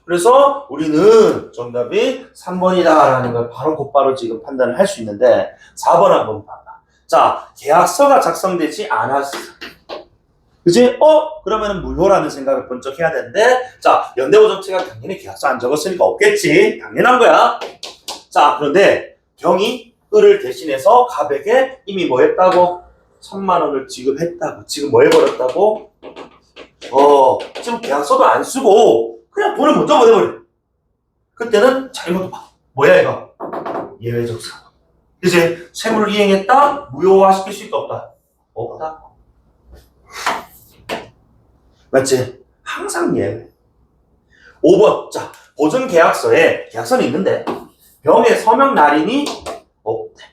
S1: 그래서 우리는 정답이 3번이다라는 걸 바로 곧바로 지금 판단을 할 수 있는데 4번 한번 봐봐. 자, 계약서가 작성되지 않았어. 그지? 그러면은 무효라는 생각을 번쩍 해야 되는데 자, 연대보증특약 당연히 계약서 안 적었으니까 없겠지. 당연한 거야. 자, 그런데 병이 을을 대신해서 갑에게 이미 뭐 했다고? 1,000,000원을 지급했다고. 지금 뭐 해버렸다고? 지금 계약서도 안 쓰고 그냥 돈을 먼저 보내버려. 그때는 자 이것도 봐. 뭐야 이거? 예외적 상황. 이제 채무를 이행했다? 무효화시킬 수 있다 없다? 없다. 맞지? 항상 예외. 5번. 자, 보증계약서에 계약서는 있는데 병의 서명 날인이 없대.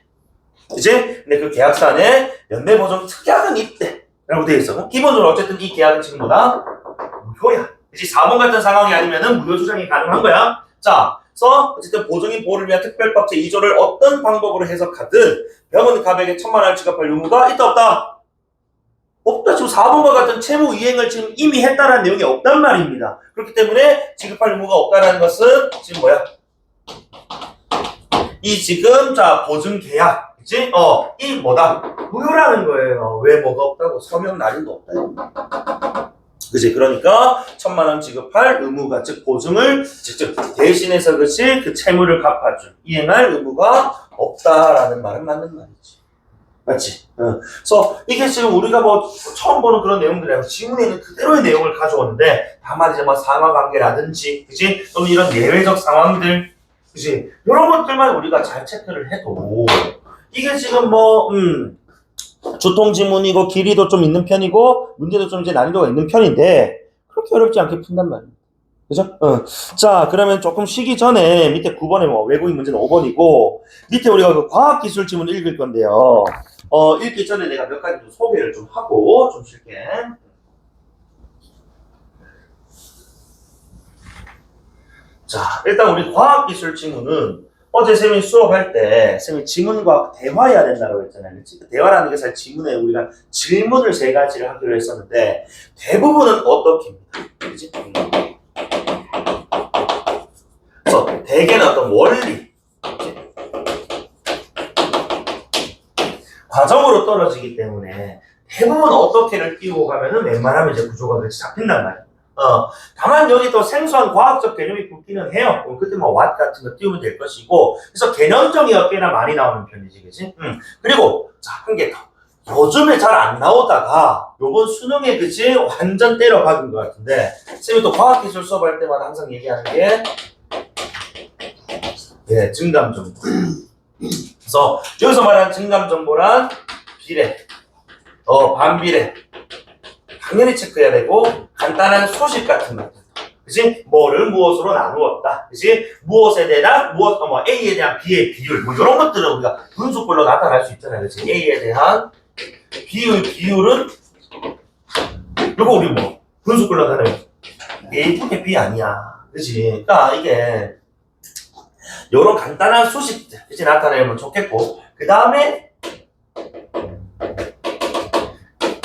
S1: 이제 근데 그 계약서 안에 연대보증 특약은 있대. 라고 되어 있어. 기본적으로 어쨌든 이 계약은 지금 뭐다? 무효야. 이제 4번 같은 상황이 아니면은 무효 주장이 가능한 거야. 자, 그래서 어쨌든 보증인 보호를 위한 특별법 제2조를 어떤 방법으로 해석하든 병은 갑에게 1,000,000원을 지급할 의무가 있다 없다? 없다. 지금 4번과 같은 채무 이행을 지금 이미 했다라는 내용이 없단 말입니다. 그렇기 때문에 지급할 의무가 없다라는 것은 지금 뭐야? 이 지금 자 보증 계약, 그치? 이 뭐다? 무효라는 거예요. 왜 뭐가 없다고? 서명 날인도 없다. 그치? 그러니까 1,000,000원 지급할 의무가 즉 보증을 직접 대신해서 그치 그 채무를 갚아줄 이행할 의무가 없다라는 말은 맞는 말이지. 맞지? 그래서 이게 지금 우리가 뭐 처음 보는 그런 내용들이 아니고 지문에 있는 그대로의 내용을 가져오는데 다만 이제 뭐 상하관계라든지 그치? 또는 이런 예외적 상황들 그치? 이런 것들만 우리가 잘 체크를 해도 이게 지금 뭐 주통지문이고 길이도 좀 있는 편이고 문제도 좀 이제 난이도가 있는 편인데 그렇게 어렵지 않게 푼단 말이에요. 그죠? 자, 그러면 조금 쉬기 전에 밑에 9번에 뭐 외국인 문제는 5번이고 밑에 우리가 그 과학기술 지문을 읽을 건데요. 읽기 전에 내가 몇 가지 좀 소개를 좀 하고 좀 쉴게. 자, 일단 우리 과학기술 지문은 어제 쌤이 수업할 때 쌤이 지문과 대화해야 된다고 했잖아요. 그치? 대화라는 게 사실 지문에 우리가 질문을 3가지를 하기로 했었는데 대부분은 어떻게 합니다. 그치? 그래서 대개는 어떤 원리 그치? 과정으로 떨어지기 때문에 대부분 어떻게를 띄우고 가면은 웬만하면 이제 구조가 그렇게 잡힌단 말이에요. 다만 여기 또 생소한 과학적 개념이 붙기는 해요. 그때 뭐 what 같은 거 띄우면 될 것이고, 그래서 개념적이 꽤나 많이 나오는 편이지, 그치? 그리고, 자, 한 개 더. 요즘에 잘 안 나오다가, 요번 수능에 그치? 완전 때려 박은 것 같은데, 쌤이 또 과학기술 수업할 때마다 항상 얘기하는 게, 예, 증감정보. 그래서, 여기서 말하는 증감정보란 비례, 반비례. 당연히 체크해야 되고 간단한 수식 같은 것들 그치? 뭐를 무엇으로 나누었다 그치? 무엇에 대한 A에 대한 B의 비율 뭐 이런 것들은 우리가 분수꼴로 나타날 수 있잖아요 그치? A에 대한 비율은 이거 우리 뭐 분수꼴로 나타내면 A분의 B 아니야 그치? 그러니까 이게 이런 간단한 수식들 그치? 나타내면 좋겠고 그 다음에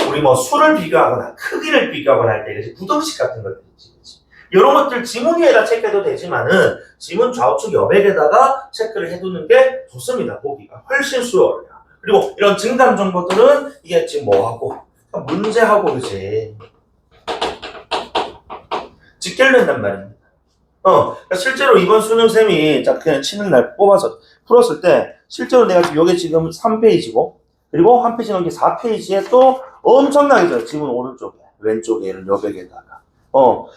S1: 우리 뭐 수를 비교하거나 크기를 비교하거나 할 때 부등식 같은 것들 있지. 이런 것들 지문 위에다 체크해도 되지만은 지문 좌우측 여백에다가 체크를 해두는 게 좋습니다. 보기가 훨씬 수월해요. 그리고 이런 증감 정보들은 이게 지금 뭐하고 문제하고 그지 직결된단 말입니다. 그러니까 실제로 이번 수능 쌤이 자 그냥 치는 날 뽑아서 풀었을 때 실제로 내가 지금 여기 지금 3페이지고 그리고 한 페이지 넘게 4페이지에 또 엄청나게 져요. 지문 오른쪽에, 왼쪽에 여백에다가.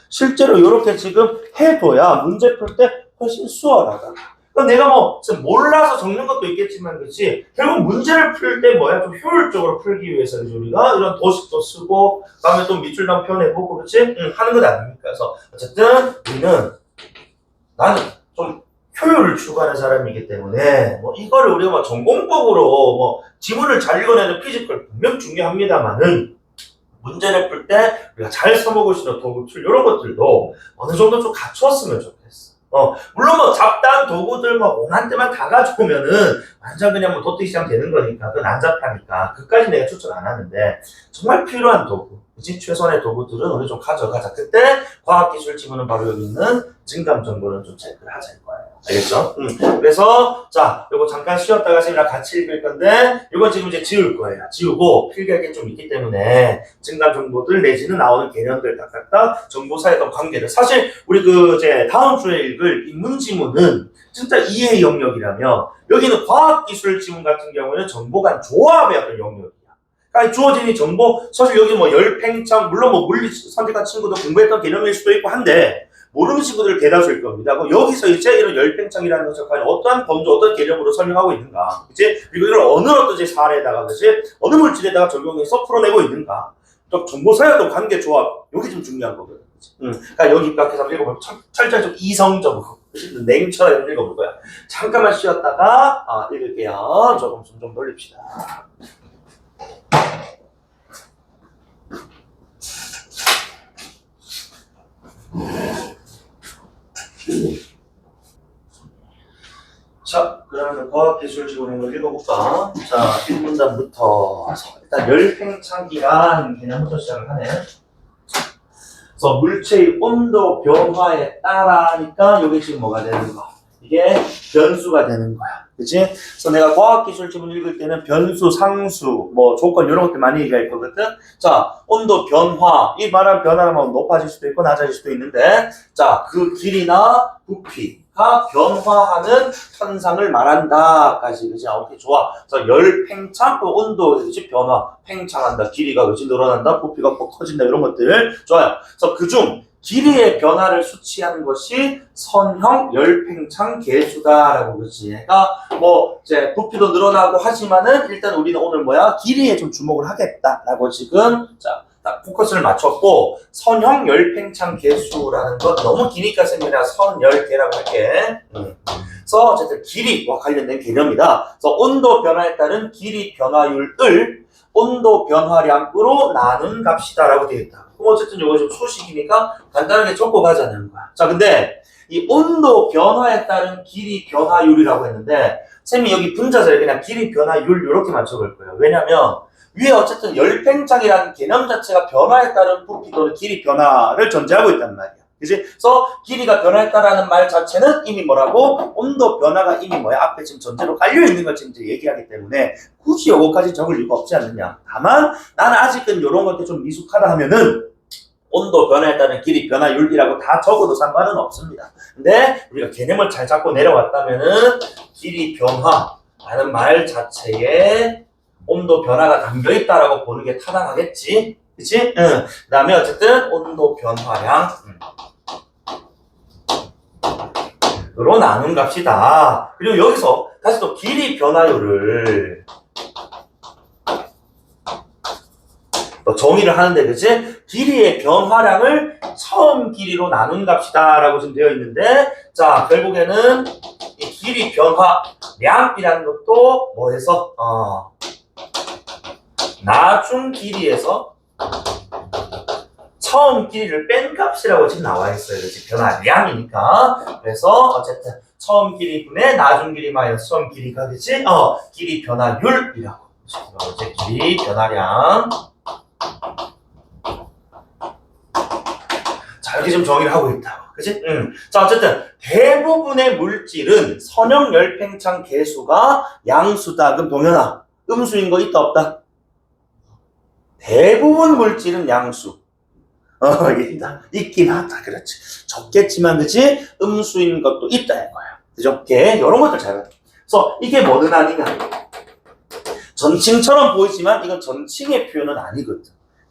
S1: 실제로 이렇게 지금 해둬야 문제 풀 때 훨씬 수월하다. 그럼 내가 뭐 몰라서 적는 것도 있겠지만 그렇지 결국 문제를 풀 때 뭐야 좀 효율적으로 풀기 위해서 그렇지? 우리가 이런 도식도 쓰고 그다음에 또 밑줄만 펴내보고 그렇지? 하는 것 아닙니까? 그래서 어쨌든 우리는 나는 좀 효율을 추구하는 사람이기 때문에 뭐 이거를 우리가 뭐 전공법으로 뭐 지문을 잘 읽어내는 피지컬 분명 중요합니다만은 문제를 풀 때 우리가 잘 써먹을 수 있는 도구 툴 이런 것들도 어느 정도 좀 갖추었으면 좋겠어. 물론 뭐 잡다한 도구들 뭐 원한 때만 다 가져오면은 완전 그냥 뭐 도트시장 되는 거니까 그건 안 잡하니까 그까지 내가 추천 안 하는데 정말 필요한 도구 그치? 최선의 도구들은 우리 좀 가져가자. 그때 과학기술 지문은 바로 여기 있는 증감 정보는 좀 체크를 하자 이거예요. 알겠죠? 그래서 자 요거 잠깐 쉬었다가 쌤이랑 같이 읽을 건데 요거 지금 이제 지울 거예요. 지우고 필기할 게 좀 있기 때문에 증감 정보들 내지는 나오는 개념들 딱딱딱 정보사의 어떤 관계들 사실 우리 그 이제 다음 주에 읽을 인문 지문은 진짜 이해의 영역이라면 여기는 과학기술 지문 같은 경우에는 정보 간 조합의 어떤 영역이야. 그러니까 주어진 이 정보 사실 여기 뭐 열팽창 물론 뭐 물리 선택한 친구도 공부했던 개념일 수도 있고 한데 모르는 친구들 대다수일 겁니다. 여기서 이제 이런 열팽창이라는 것을 과연 어떠한 범주, 어떤 개념으로 설명하고 있는가, 그치? 그리고 이걸 어느 어떤 사례에다가, 그치? 어느 물질에다가 적용해서 풀어내고 있는가. 또 정보사의 어떤 관계 조합, 여기 좀 중요한 거거든. 그러니까 여기 입각해서 한번 읽어보면 철저히 좀 이성적으로, 냉철하게 읽어볼 거야. 잠깐만 쉬었다가 읽을게요. 조금 좀 돌립시다. 자, 그러면 과학기술 지구는 걸 읽어볼까? 자, 1문단부터 일단 열팽창기란 개념부터 시작을 하네. 그래서 물체의 온도 변화에 따라니까 이게 지금 뭐가 되는 거? 이게 변수가 되는 거야. 그치? 그래서 내가 과학기술 지문 읽을 때는 변수, 상수, 뭐 조건 이런 것들 많이 얘기할 거거든. 자, 온도 변화. 이 말한 변화는 뭐 높아질 수도 있고 낮아질 수도 있는데 자, 그 길이나 부피가 변화하는 현상을 말한다까지. 그치? 오케이, 좋아. 그래서 열 팽창, 또 온도, 그치? 변화, 팽창한다. 길이가 그치? 늘어난다. 부피가 꼭 커진다. 이런 것들. 좋아요. 그래서 그중 길이의 변화를 수치하는 것이 선형 열팽창 계수다라고 그러지. 그러니까 뭐 이제 부피도 늘어나고 하지만은 일단 우리는 오늘 뭐야 길이에 좀 주목을 하겠다라고 지금 자 딱 포커스를 맞췄고 선형 열팽창 계수라는 것 너무 기니까 쌤이라 선열계라고 할게. 그래서 어쨌든 길이와 관련된 개념이다. 그래서 온도 변화에 따른 길이 변화율을 온도 변화량으로 나눈 값이다라고 되어 있다. 그럼 어쨌든 이거 좀 소식이니까 간단하게 적고 가자는 거야. 자, 근데 이 온도 변화에 따른 길이 변화율이라고 했는데 쌤이 여기 분자절에 그냥 길이 변화율 이렇게만 적을 거예요. 왜냐면 위에 어쨌든 열팽창이라는 개념 자체가 변화에 따른 부피 또는 길이 변화를 전제하고 있단 말이야. 그치? 그래서 길이가 변화했다라는 말 자체는 이미 뭐라고? 온도 변화가 이미 뭐야? 앞에 지금 전제로 깔려있는 걸 지금 얘기하기 때문에 굳이 요거까지 적을 이유가 없지 않느냐. 다만 나는 아직은 이런 것들 좀 미숙하다 하면은 온도 변화에 따른 길이 변화율이라고 다 적어도 상관은 없습니다. 근데 우리가 개념을 잘 잡고 내려왔다면은 길이 변화라는 말 자체에 온도 변화가 담겨있다라고 보는 게 타당하겠지. 그치? 그 다음에 어쨌든 온도 변화량 으로 나눈 값이다. 그리고 여기서 다시 또 길이 변화율을 또 정의를 하는데 그치? 길이의 변화량을 처음 길이로 나눈 값이다 라고 지금 되어 있는데 자 결국에는 이 길이 변화량이라는 것도 뭐해서 나중 길이에서 처음 길이를 뺀 값이라고 지금 나와 있어요. 그치? 변화량이니까. 그래서 어쨌든 처음 길이 분의 나중 길이 마이너스 처음 길이가 그치? 길이 변화율이라고. 이제 길이 변화량. 자, 이렇게 좀 정의를 하고 있다. 그치? 자, 어쨌든 대부분의 물질은 선형 열팽창 계수가 양수다. 그럼 동현아, 음수인 거 있다 없다? 대부분 물질은 양수. 있다. 있긴 하다. 그렇지. 적겠지만, 그치? 음수인 것도 있다. 이거야. 그죠? 이런 것들 잘 봐요. 그래서 이게 뭐는 아니냐. 전칭처럼 보이지만, 이건 전칭의 표현은 아니거든.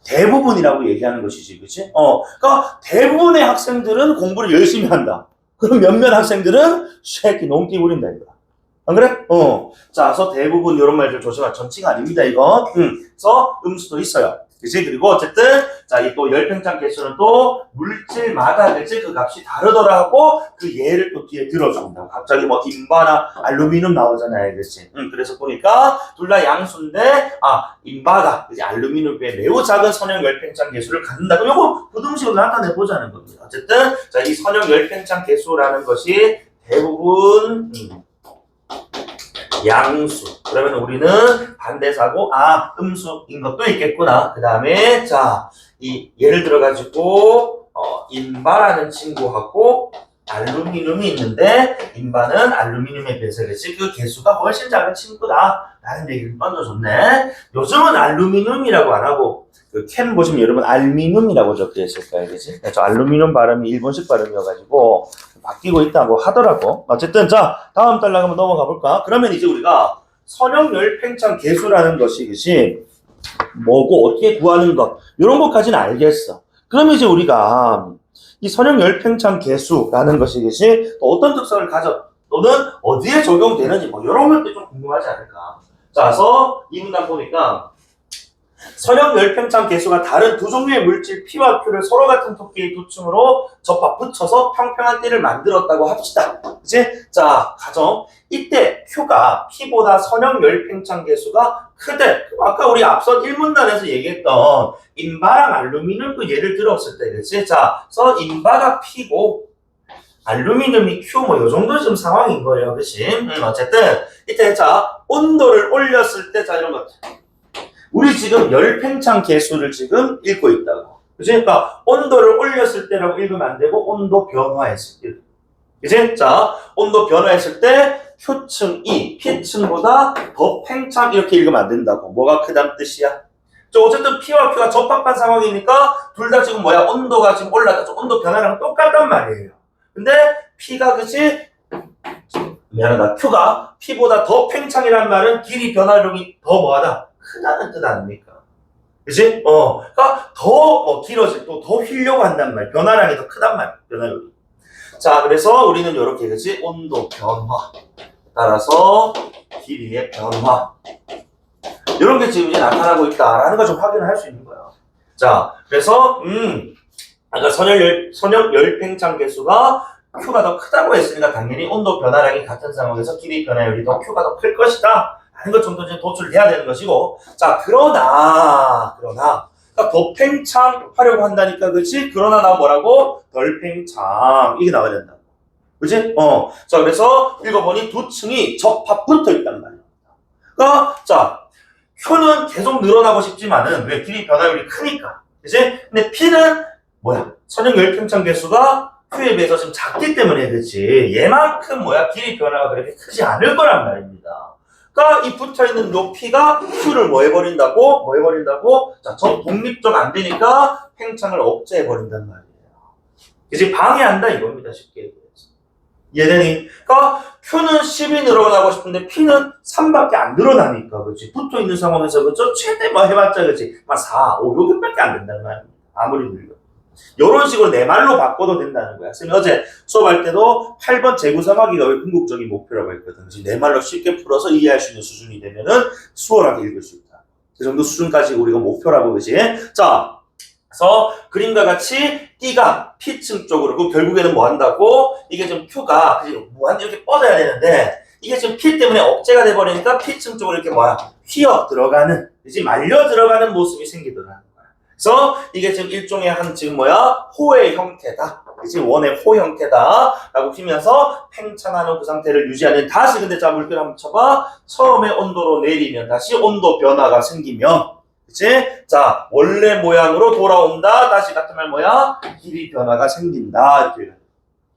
S1: 대부분이라고 얘기하는 것이지. 그치? 그러니까 대부분의 학생들은 공부를 열심히 한다. 그럼 몇몇 학생들은 새끼 농띠 부린다 이거. 안 그래? 자, 그래서 대부분 이런 말들 조심하. 전치가 아닙니다 이거. 그래서 음수도 있어요. 그치? 그리고 어쨌든 자, 이 또 열팽창 개수는 또 물질마다 그치? 그 값이 다르더라 하고 그 예를 또 뒤에 들어준다. 갑자기 뭐 인바나 알루미늄 나오잖아요, 그치? 그래서 보니까 둘 다 양수인데 인바가 그치? 알루미늄에 매우 작은 선형 열팽창 개수를 갖는다. 그럼 요거 부등식으로 나타내 보자는 겁니다. 어쨌든 자, 이 선형 열팽창 개수라는 것이 대부분 양수. 그러면 우리는 반대사고, 음수인 것도 있겠구나. 그 다음에, 자, 이, 예를 들어가지고, 인바라는 친구하고, 알루미늄이 있는데, 인바는 알루미늄에 비해서 그렇지, 그 개수가 훨씬 작은 친구다. 라는 얘기를 던져줬네. 요즘은 알루미늄이라고 안 하고, 그 캔 보시면 여러분 알미늄이라고 적혀 있을 거예요, 그지? 저 알루미늄 발음이 일본식 발음이어가지고 바뀌고 있다고 하더라고. 어쨌든 자 다음 단락 한번 넘어가 볼까? 그러면 이제 우리가 선형 열팽창 개수라는 것이 그지? 뭐고 어떻게 구하는 것 이런 것까지는 알겠어. 그러면 이제 우리가 이 선형 열팽창 개수라는 것이 그지? 또 어떤 특성을 가져 또는 어디에 적용되는지 뭐 이런 것들이 좀 궁금하지 않을까? 자, 그래서 이 문단 보니까. 선형 열팽창 개수가 다른 두 종류의 물질 P와 Q를 서로 같은 토끼의 두 층으로 접합 붙여서 평평한 띠를 만들었다고 합시다. 그치? 자, 가정. 이때 Q가 P보다 선형 열팽창 개수가 크대. 아까 우리 앞선 1문단에서 얘기했던 인바랑 알루미늄 그 예를 들었을 때, 그치? 자, 그래서 인바가 P고 알루미늄이 Q 뭐 요 정도 지금 상황인 거예요. 그치? 어쨌든 이때 자, 온도를 올렸을 때 자, 이런 것들. 우리 지금 열팽창 개수를 지금 읽고 있다고. 그치? 그러니까 온도를 올렸을 때라고 읽으면 안 되고 온도 변화했을 때. 그치? 자, 온도 변화했을 때 Q층이 P층보다 더 팽창 이렇게 읽으면 안 된다고. 뭐가 크다는 뜻이야? 어쨌든 P와 Q가 접합한 상황이니까 둘 다 지금 뭐야? 온도가 지금 올라갔죠. 온도 변화랑 똑같단 말이에요. 근데 P가 그치? 미안하다. Q가 P보다 더 팽창이란 말은 길이 변화력이 더 뭐하다? 크다는 뜻 아닙니까? 그치? 그러니까 더 길어질 또 더 휘려고 한단 말. 변화량이 더 크단 말. 변화력이. 자, 그래서 우리는 이렇게 그치? 온도 변화. 따라서 길이의 변화. 이런 게 지금 이제 나타나고 있다라는 걸 좀 확인을 할 수 있는 거야. 자, 그래서 아까 선형 열팽창 개수가 Q가 더 크다고 했으니까 당연히 온도 변화량이 같은 상황에서 길이 변화율이 더 Q가 더 클 것이다. 하는 것 정도 이제 도출돼야 되는 것이고. 자, 그러나. 그러니까 더 팽창하려고 한다니까, 그치? 그러나 나 뭐라고? 덜 팽창. 이게 나와야 된다. 그치? 자, 그래서 읽어보니 두 층이 접합 붙어 있단 말이야. 그러니까, 자, Q는 계속 늘어나고 싶지만은, 왜? 길이 변화율이 크니까. 그치? 근데 P는 뭐야? 선형 열팽창 개수가 Q에 비해서 지금 작기 때문에, 그치? 얘만큼 뭐야? 길이 변화가 그렇게 크지 않을 거란 말입니다. 그러니까 이 붙어있는 요 P가 Q를 뭐 해버린다고? 뭐 해버린다고? 자, 저 독립적 안 되니까 팽창을 억제해버린단 말이에요. 이제 방해한다 이겁니다. 쉽게 얘기해서. 이해되니? 그러니까 Q는 10이 늘어나고 싶은데 P는 3밖에 안 늘어나니까, 그렇지? 붙어있는 상황에서, 그죠? 최대 뭐 해봤자, 그렇지? 막 4, 5, 여기밖에 안 된단 말입니다. 아무리 늘려. 이런 식으로 내 말로 바꿔도 된다는 거야. 선생님 어제 수업할 때도 8번 재구성하기가 왜 궁극적인 목표라고 했거든. 내 말로 쉽게 풀어서 이해할 수 있는 수준이 되면은 수월하게 읽을 수 있다. 그 정도 수준까지 우리가 목표라고, 그지? 자, 그래서 그림과 같이 T가 P층 쪽으로, 그럼 결국에는 뭐 한다고? 이게 좀 Q가 무한 이렇게 뻗어야 되는데 이게 지금 P 때문에 억제가 돼버리니까 P층 쪽으로 이렇게 뭐야? 휘어 들어가는, 그지? 말려 들어가는 모습이 생기더라. 그래서 이게 지금 일종의 지금 뭐야? 호의 형태다. 지금 원의 호 형태다. 라고 피면서 팽창하는 그 상태를 유지하는. 다시 근데 자, 물결 한번 쳐봐. 처음에 온도로 내리면 다시 온도 변화가 생기면. 그치? 자, 원래 모양으로 돌아온다. 다시 같은 말 뭐야? 길이 변화가 생긴다. 이렇게.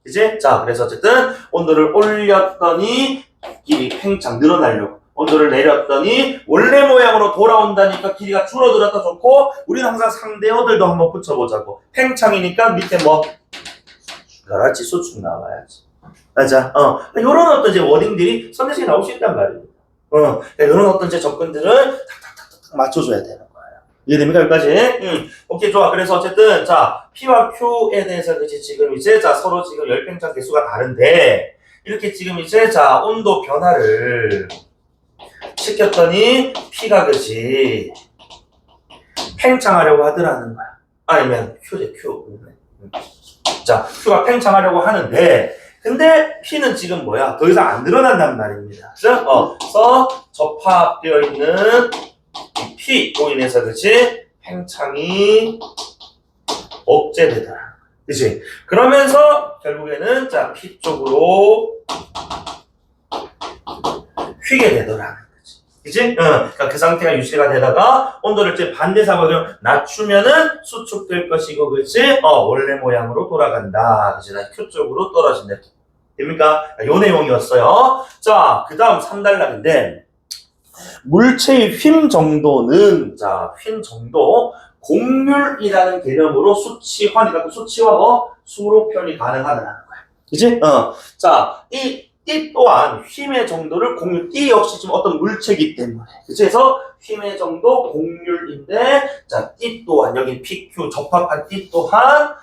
S1: 그치? 자, 그래서 어쨌든 온도를 올렸더니 길이 팽창 늘어나려고. 온도를 내렸더니 원래 모양으로 돌아온다니까 길이가 줄어들었다 좋고, 우리는 항상 상대어들도 한번 붙여보자고. 팽창이니까 밑에 뭐 그렇지, 수축 나와야지. 맞아. 요런 어떤 이제 워딩들이 선대식에 나올 수 있단 말입니다. 이런 어떤 이제 접근들을 탁탁탁탁 맞춰줘야 되는 거예요. 이해됩니까? 여기까지? 오케이, 좋아. 그래서 어쨌든, 자, P와 Q에 대해서 그치, 지금 이제, 자, 서로 지금 열팽창 개수가 다른데, 이렇게 지금 이제, 자, 온도 변화를 시켰더니, P가 그치, 팽창하려고 하더라는 거야. 아니면, Q지, Q. 자, Q가 팽창하려고 하는데, 근데 P는 지금 뭐야? 더 이상 안 늘어난단 말입니다. 그래서 접합되어 있는 P로 인해서 그치? 팽창이 억제되더라. 그치? 그러면서 결국에는 자 P 쪽으로 휘게 되더라. 그치? 그러니까 그 상태가 유지가 되다가 온도를 이제 반대 상황으로 낮추면은 수축될 것이고, 그치? 원래 모양으로 돌아간다. 그치? Q 쪽으로 떨어진다. 됩니까? 요 내용이었어요. 자, 그 다음 3단락인데, 물체의 휨 정도는, 자, 휨 정도, 곡률이라는 개념으로 수치화니까 그 수치화 수로 표현이 가능하다는 거야. 그치? 자, 띠 또한 휨의 정도를 곡률, 띠 역시 지금 어떤 물체이기 때문에. 그치? 그래서 휨의 정도 곡률인데, 자, 띠 또한, 여기 PQ 접합한 띠 또한,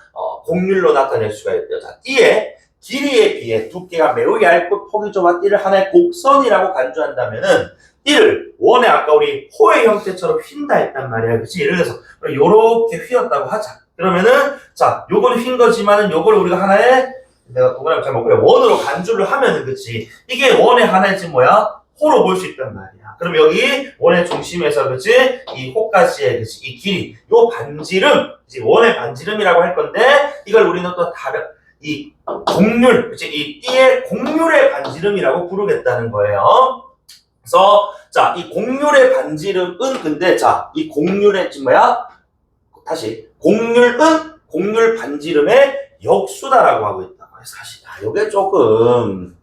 S1: 곡률로 나타낼 수가 있대요. 자, 띠의 길이에 비해 두께가 매우 얇고 폭이 좁아 띠를 하나의 곡선이라고 간주한다면은, 띠를 원에 아까 우리 호의 형태처럼 휜다 했단 말이야. 그치? 예를 들어서, 요렇게 휘었다고 하자. 그러면은, 자, 요거는 휜 거지만은 요걸 우리가 하나의, 내가 동그라미 잘못 그래. 원으로 간주를 하면은, 그치? 이게 원의 하나의 지금 뭐야? 호로 볼 수 있단 말이야. 그럼 여기 원의 중심에서, 그치? 이 호까지의, 그치? 이 길이, 요 반지름, 그치? 원의 반지름이라고 할 건데, 이걸 우리는 또 다른, 이 곡률, 그치? 이 띠의 곡률의 반지름이라고 부르겠다는 거예요. 그래서, 자, 이 곡률의 반지름은 근데, 자, 이 곡률의 지금 뭐야? 다시. 곡률 반지름의 역수다라고 하고 있다. 사실, 요게 조금,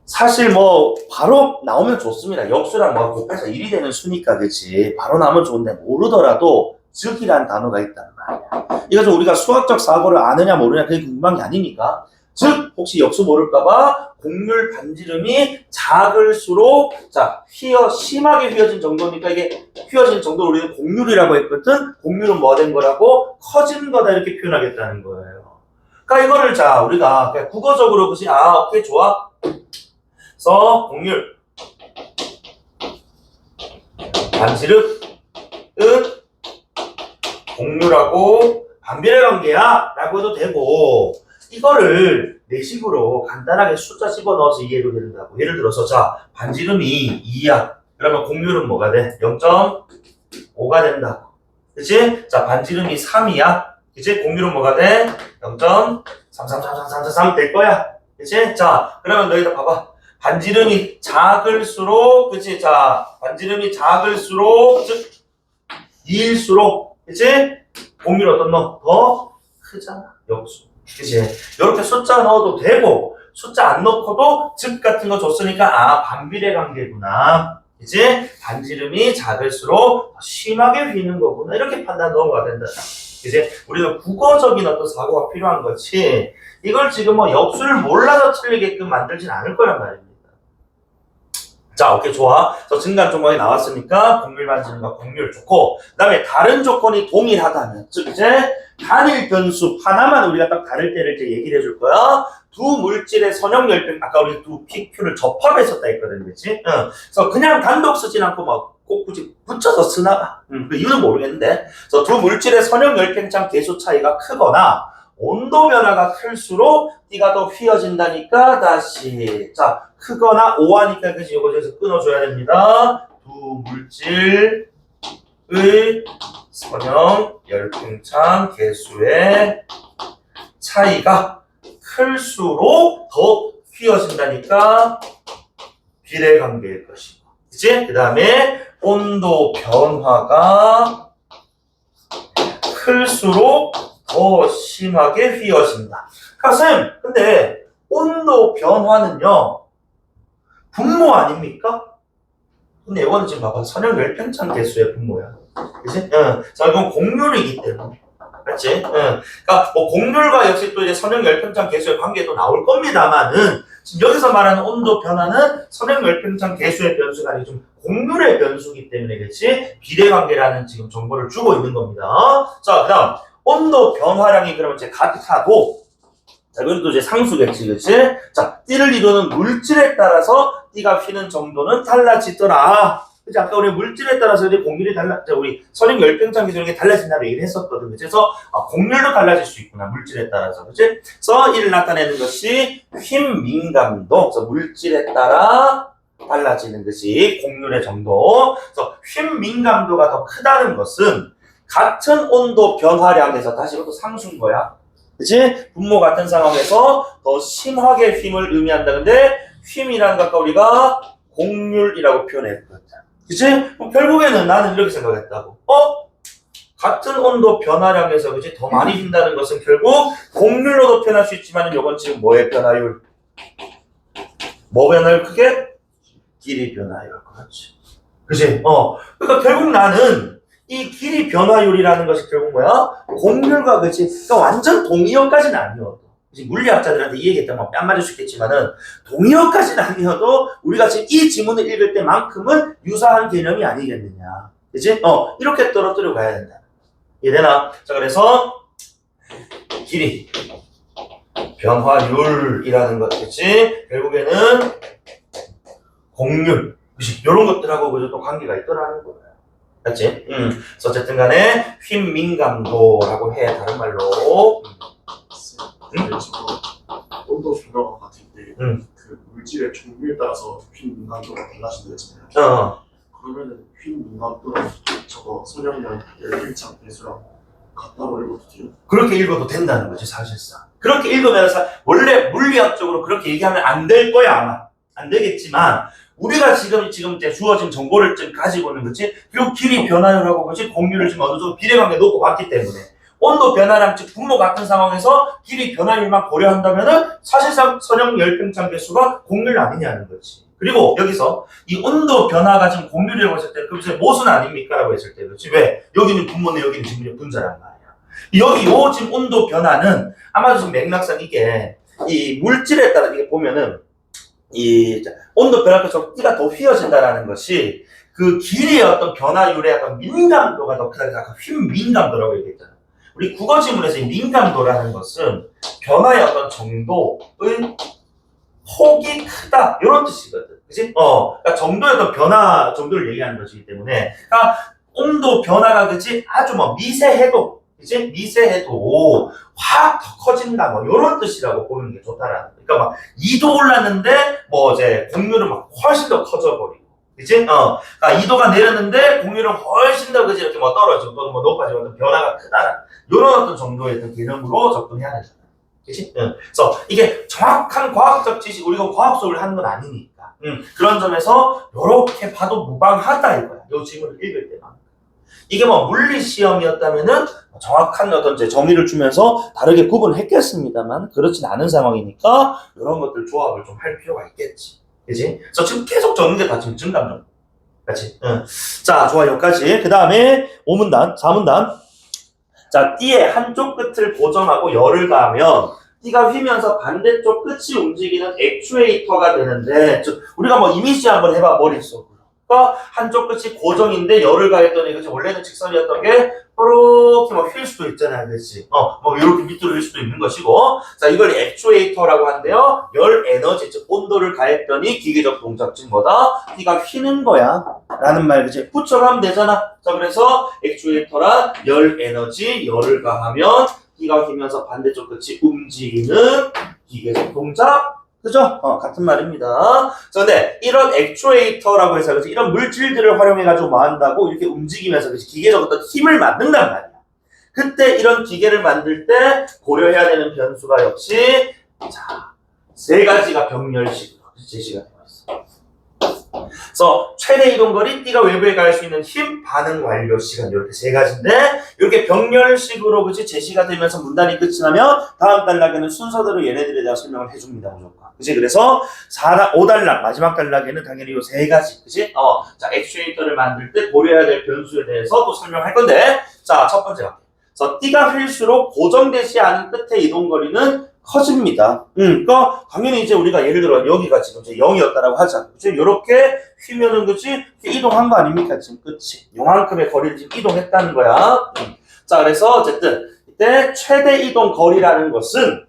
S1: 사실 뭐, 바로 나오면 좋습니다. 역수랑 뭐, 곱해서 1이 되는 수니까, 그치. 바로 나오면 좋은데, 모르더라도, 즉이란 단어가 있단 말이야. 이거 좀 우리가 수학적 사고를 아느냐, 모르냐, 그게 궁금한 게 아니니까. 즉, 혹시 역수 모를까봐, 곡률 반지름이 작을수록, 자, 심하게 휘어진 정도니까 이게 휘어진 정도를 우리는 곡률이라고 했거든? 곡률은 뭐 된 거라고? 커진 거다, 이렇게 표현하겠다는 거예요. 그러니까 이거를 자 우리가 그냥 국어적으로 그지 오케이 좋아. 그래서 곡률 반지름은 곡률하고 반비례 관계야 라고 해도 되고, 이거를 내식으로 간단하게 숫자 집어넣어서 이해도 된다고. 예를 들어서 자 반지름이 2야. 그러면 곡률은 뭐가 돼? 0.5가 된다고. 그치? 자 반지름이 3이야. 그치? 곡률은 뭐가 돼? 0.3333333 될 거야. 그치? 자, 그러면 너희들 봐봐. 반지름이 작을수록, 그치? 자, 반지름이 작을수록, 즉, 2일수록, 그치? 곡률 어떤 너? 더 크잖아. 역수. 그치? 이렇게 숫자 넣어도 되고, 숫자 안 넣고도 즉 같은 거 줬으니까, 반비례 관계구나. 그치? 반지름이 작을수록 더 심하게 휘는 거구나. 이렇게 판단 넘어가 된다. 이제 우리가 국어적인 어떤 사고가 필요한 거지, 이걸 지금 뭐 역수를 몰라서 틀리게끔 만들진 않을 거란 말입니다. 자, 오케이, 좋아. 그래서 증간 조건이 나왔으니까 곡률 반지름과 곡률 좋고, 그 다음에 다른 조건이 동일하다면, 즉 이제 단일 변수 하나만 우리가 딱 다를 때를 이제 얘기를 해줄 거야. 두 물질의 선형 열평, 아까 우리 두 PQ를 접합했었다 했거든, 그치? 그래서 그냥 단독 쓰진 않고 막 꼭 굳이 붙여서 쓰나? 그 이유는 모르겠는데. 그래서 두 물질의 선형 열팽창 개수 차이가 크거나 온도 변화가 클수록 띠가 더 휘어진다니까, 다시. 자, 크거나 오하니까, 그치? 이거 여기서 끊어줘야 됩니다. 두 물질의 선형 열팽창 개수의 차이가 클수록 더 휘어진다니까 비례관계일 것이고. 그치? 그 다음에 온도 변화가 클수록 더 심하게 휘어진다. 그러니까 쌤, 근데 온도 변화는요 분모 아닙니까? 근데 이거는 지금 봐봐, 선형 열팽창 개수의 분모야. 그치? 자, 이건 곡률이기 때문에. 맞지? 그러니까 뭐 곡률과 역시 또 이제 선형 열팽창 계수의 관계도 나올 겁니다만은 지금 여기서 말하는 온도 변화는 선형 열팽창 계수의 변수가 아니고 좀 곡률의 변수기 때문에 그렇지 비례관계라는 지금 정보를 주고 있는 겁니다. 자, 그다음 온도 변화량이 그러면 이제 같아도 자, 이건 또 이제 상수겠지, 그치? 자, 띠를 이루는 물질에 따라서 띠가 휘는 정도는 달라지더라. 그치? 아까 우리 물질에 따라서 이제 곡률이 우리 선형 열팽창 기준 이게 달라진다고 얘기를 했었거든. 그치? 그래서 곡률도 달라질 수 있구나, 물질에 따라서. 그치? 그래서 이를 나타내는 것이 휨 민감도. 그래서 물질에 따라 달라지는 것이 곡률의 정도. 그래서 휨 민감도가 더 크다는 것은 같은 온도 변화량에서 다시 이것도 상수인 거야. 그치? 분모 같은 상황에서 더 심하게 휨을 의미한다. 근데 휨이라는 거 아까 우리가 곡률이라고 표현했거든. 그치? 그럼 결국에는 나는 이렇게 생각했다고. 같은 온도 변화량에서 그치? 더 많이 빈다는 것은 결국 곡률로도 표현할 수 있지만 이건 지금 뭐의 변화율? 뭐 변화율 크게? 길이 변화율. 그렇지. 그치? 그러니까 결국 나는 이 길이 변화율이라는 것이 결국 뭐야? 곡률과 그치? 그러니까 완전 동의어까지는 아니어도. 물리학자들한테 이 얘기했다면 뺨 맞을 수 있겠지만은 동의어까지는 아니어도 우리가 지금 이 지문을 읽을 때만큼은 유사한 개념이 아니겠느냐. 그치? 이렇게 떨어뜨려 가야 된다. 이해되나? 자, 그래서 길이 변화율이라는 것, 그치? 결국에는 곡률. 그치? 이런 것들하고 그저 또 관계가 있더라는 거예요. 맞지? 그래서 어쨌든 간에 휨 민감도라고 해, 다른 말로.
S2: 지금 온도 변화가 같을 때 그 물질의 종류에 따라서 휨 민감도가 달라진다 했잖아요. 그러면은 휨 민감도랑 저거 선형열 열팽창 배수랑 같다고 읽어도 돼요?
S1: 그렇게 읽어도 된다는 거지, 사실상. 그렇게 읽으면 원래 물리학적으로 그렇게 얘기하면 안 될 거야, 아마. 안 되겠지만 우리가 지금 이제 주어진 정보를 좀 가지고 있는 거지. 그리고 길이 변화율하고 그렇지 곡률을 지금 어느 정도 비례관계 놓고 봤기 때문에 온도 변화량 즉 분모 같은 상황에서 길이 변화율만 고려한다면은 사실상 선형 열팽창 개수가 곡률 아니냐는 거지. 그리고 여기서 이 온도 변화가 지금 곡률이라고 했을 때 그럼 이제 모순 아닙니까라고 했을 때 그렇지. 왜? 여기는 분모네 여기는 지금 분자란 말이야. 여기 요 지금 온도 변화는 아마도 지금 맥락상 이게 이 물질에 따라 이게 보면은 이 온도 변화가 띠가 더 휘어진다라는 것이 그 길이의 어떤 변화율의 어떤 민감도가 더 크다. 아까 휨 민감도라고 얘기했잖아. 우리 국어 지문에서 이 민감도라는 것은 변화의 어떤 정도의 폭이 크다 이런 뜻이거든. 그치? 그러니까 정도의 어떤 변화 정도를 얘기하는 것이기 때문에 그러니까 온도 변화가 그치? 아주 뭐 미세해도 그치? 미세해도 확 더 커진다 뭐 이런 뜻이라고 보는 게 좋다라는 거. 그러니까 막 2도 올랐는데 뭐 이제 곡률은 막 훨씬 더 커져버리고 그치? 그러니까 2도가 내렸는데 곡률은 훨씬 더 그치? 이렇게 뭐 떨어지고 또는 뭐 높아지고 어떤 변화가 크다라는 이런 어떤 정도의 어떤 개념으로 접근해야 되잖아. 그치? 그래서 이게 정확한 과학적 지식, 우리가 과학 수업을 하는 건 아니니까. 그런 점에서 이렇게 봐도 무방하다 이거야. 이 질문을 읽을 때만. 이게 뭐 물리 시험이었다면은 정확한 어떤 이제 정의를 주면서 다르게 구분했겠습니다만 그렇진 않은 상황이니까 이런 것들 조합을 좀 할 필요가 있겠지. 그치? 그래서 지금 계속 적는 게 다 지금 증감정. 그치? 자, 좋아, 여기까지. 그 다음에 5문단, 4문단. 자, 띠의 한쪽 끝을 고정하고 열을 가하면 띠가 휘면서 반대쪽 끝이 움직이는 액추에이터가 되는데 우리가 뭐 이미지 한번 해봐, 머릿속으로. 그러니까 한쪽 끝이 고정인데 열을 가했더니 그치? 원래는 직선이었던 게 이렇게 막 휠 수도 있잖아요. 그치? 뭐 이렇게 밑으로 휠 수도 있는 것이고 자, 이걸 액추에이터라고 하는데요. 열 에너지, 즉 온도를 가했더니 기계적 동작, 즉 뭐다? 띠가 휘는 거야. 라는 말, 그치? 붙여가면 되잖아. 자, 그래서 액추에이터란 열 에너지, 열을 가하면 띠가 휘면서 반대쪽 끝이 움직이는 기계적 동작. 그죠? 같은 말입니다. 자, 근데 이런 액추에이터라고 해서 그치? 이런 물질들을 활용해가지고 뭐 한다고? 이렇게 움직이면서 그치? 기계적 어떤 힘을 만든단 말이야. 그때 이런 기계를 만들 때 고려해야 되는 변수가 역시 자, 세 가지가 병렬식으로 제시가 되어 있어. 그래서 최대 이동거리, 띠가 외부에 갈 수 있는 힘, 반응 완료 시간 이렇게 세 가지인데 이렇게 병렬식으로 그치 제시가 되면서 문단이 끝이 나면 다음 단락에는 순서대로 얘네들에 대한 설명을 해줍니다 무조건. 그치? 그래서 5단락 마지막 단락에는 당연히 이 세 가지 그치? 자, 액추에이터를 만들 때 고려해야 될 변수에 대해서 또 설명할 건데 자, 첫 번째 그래서 띠가 휠수록 고정되지 않은 끝의 이동거리는 커집니다. 그러니까 당연히 이제 우리가 예를 들어 여기가 지금 이제 0이었다라고 하자. 그치? 요렇게 휘면은 그치? 이동한 거 아닙니까? 지금 그치? 요만큼의 거리를 지금 이동했다는 거야. 자, 그래서 어쨌든 이때 최대 이동 거리라는 것은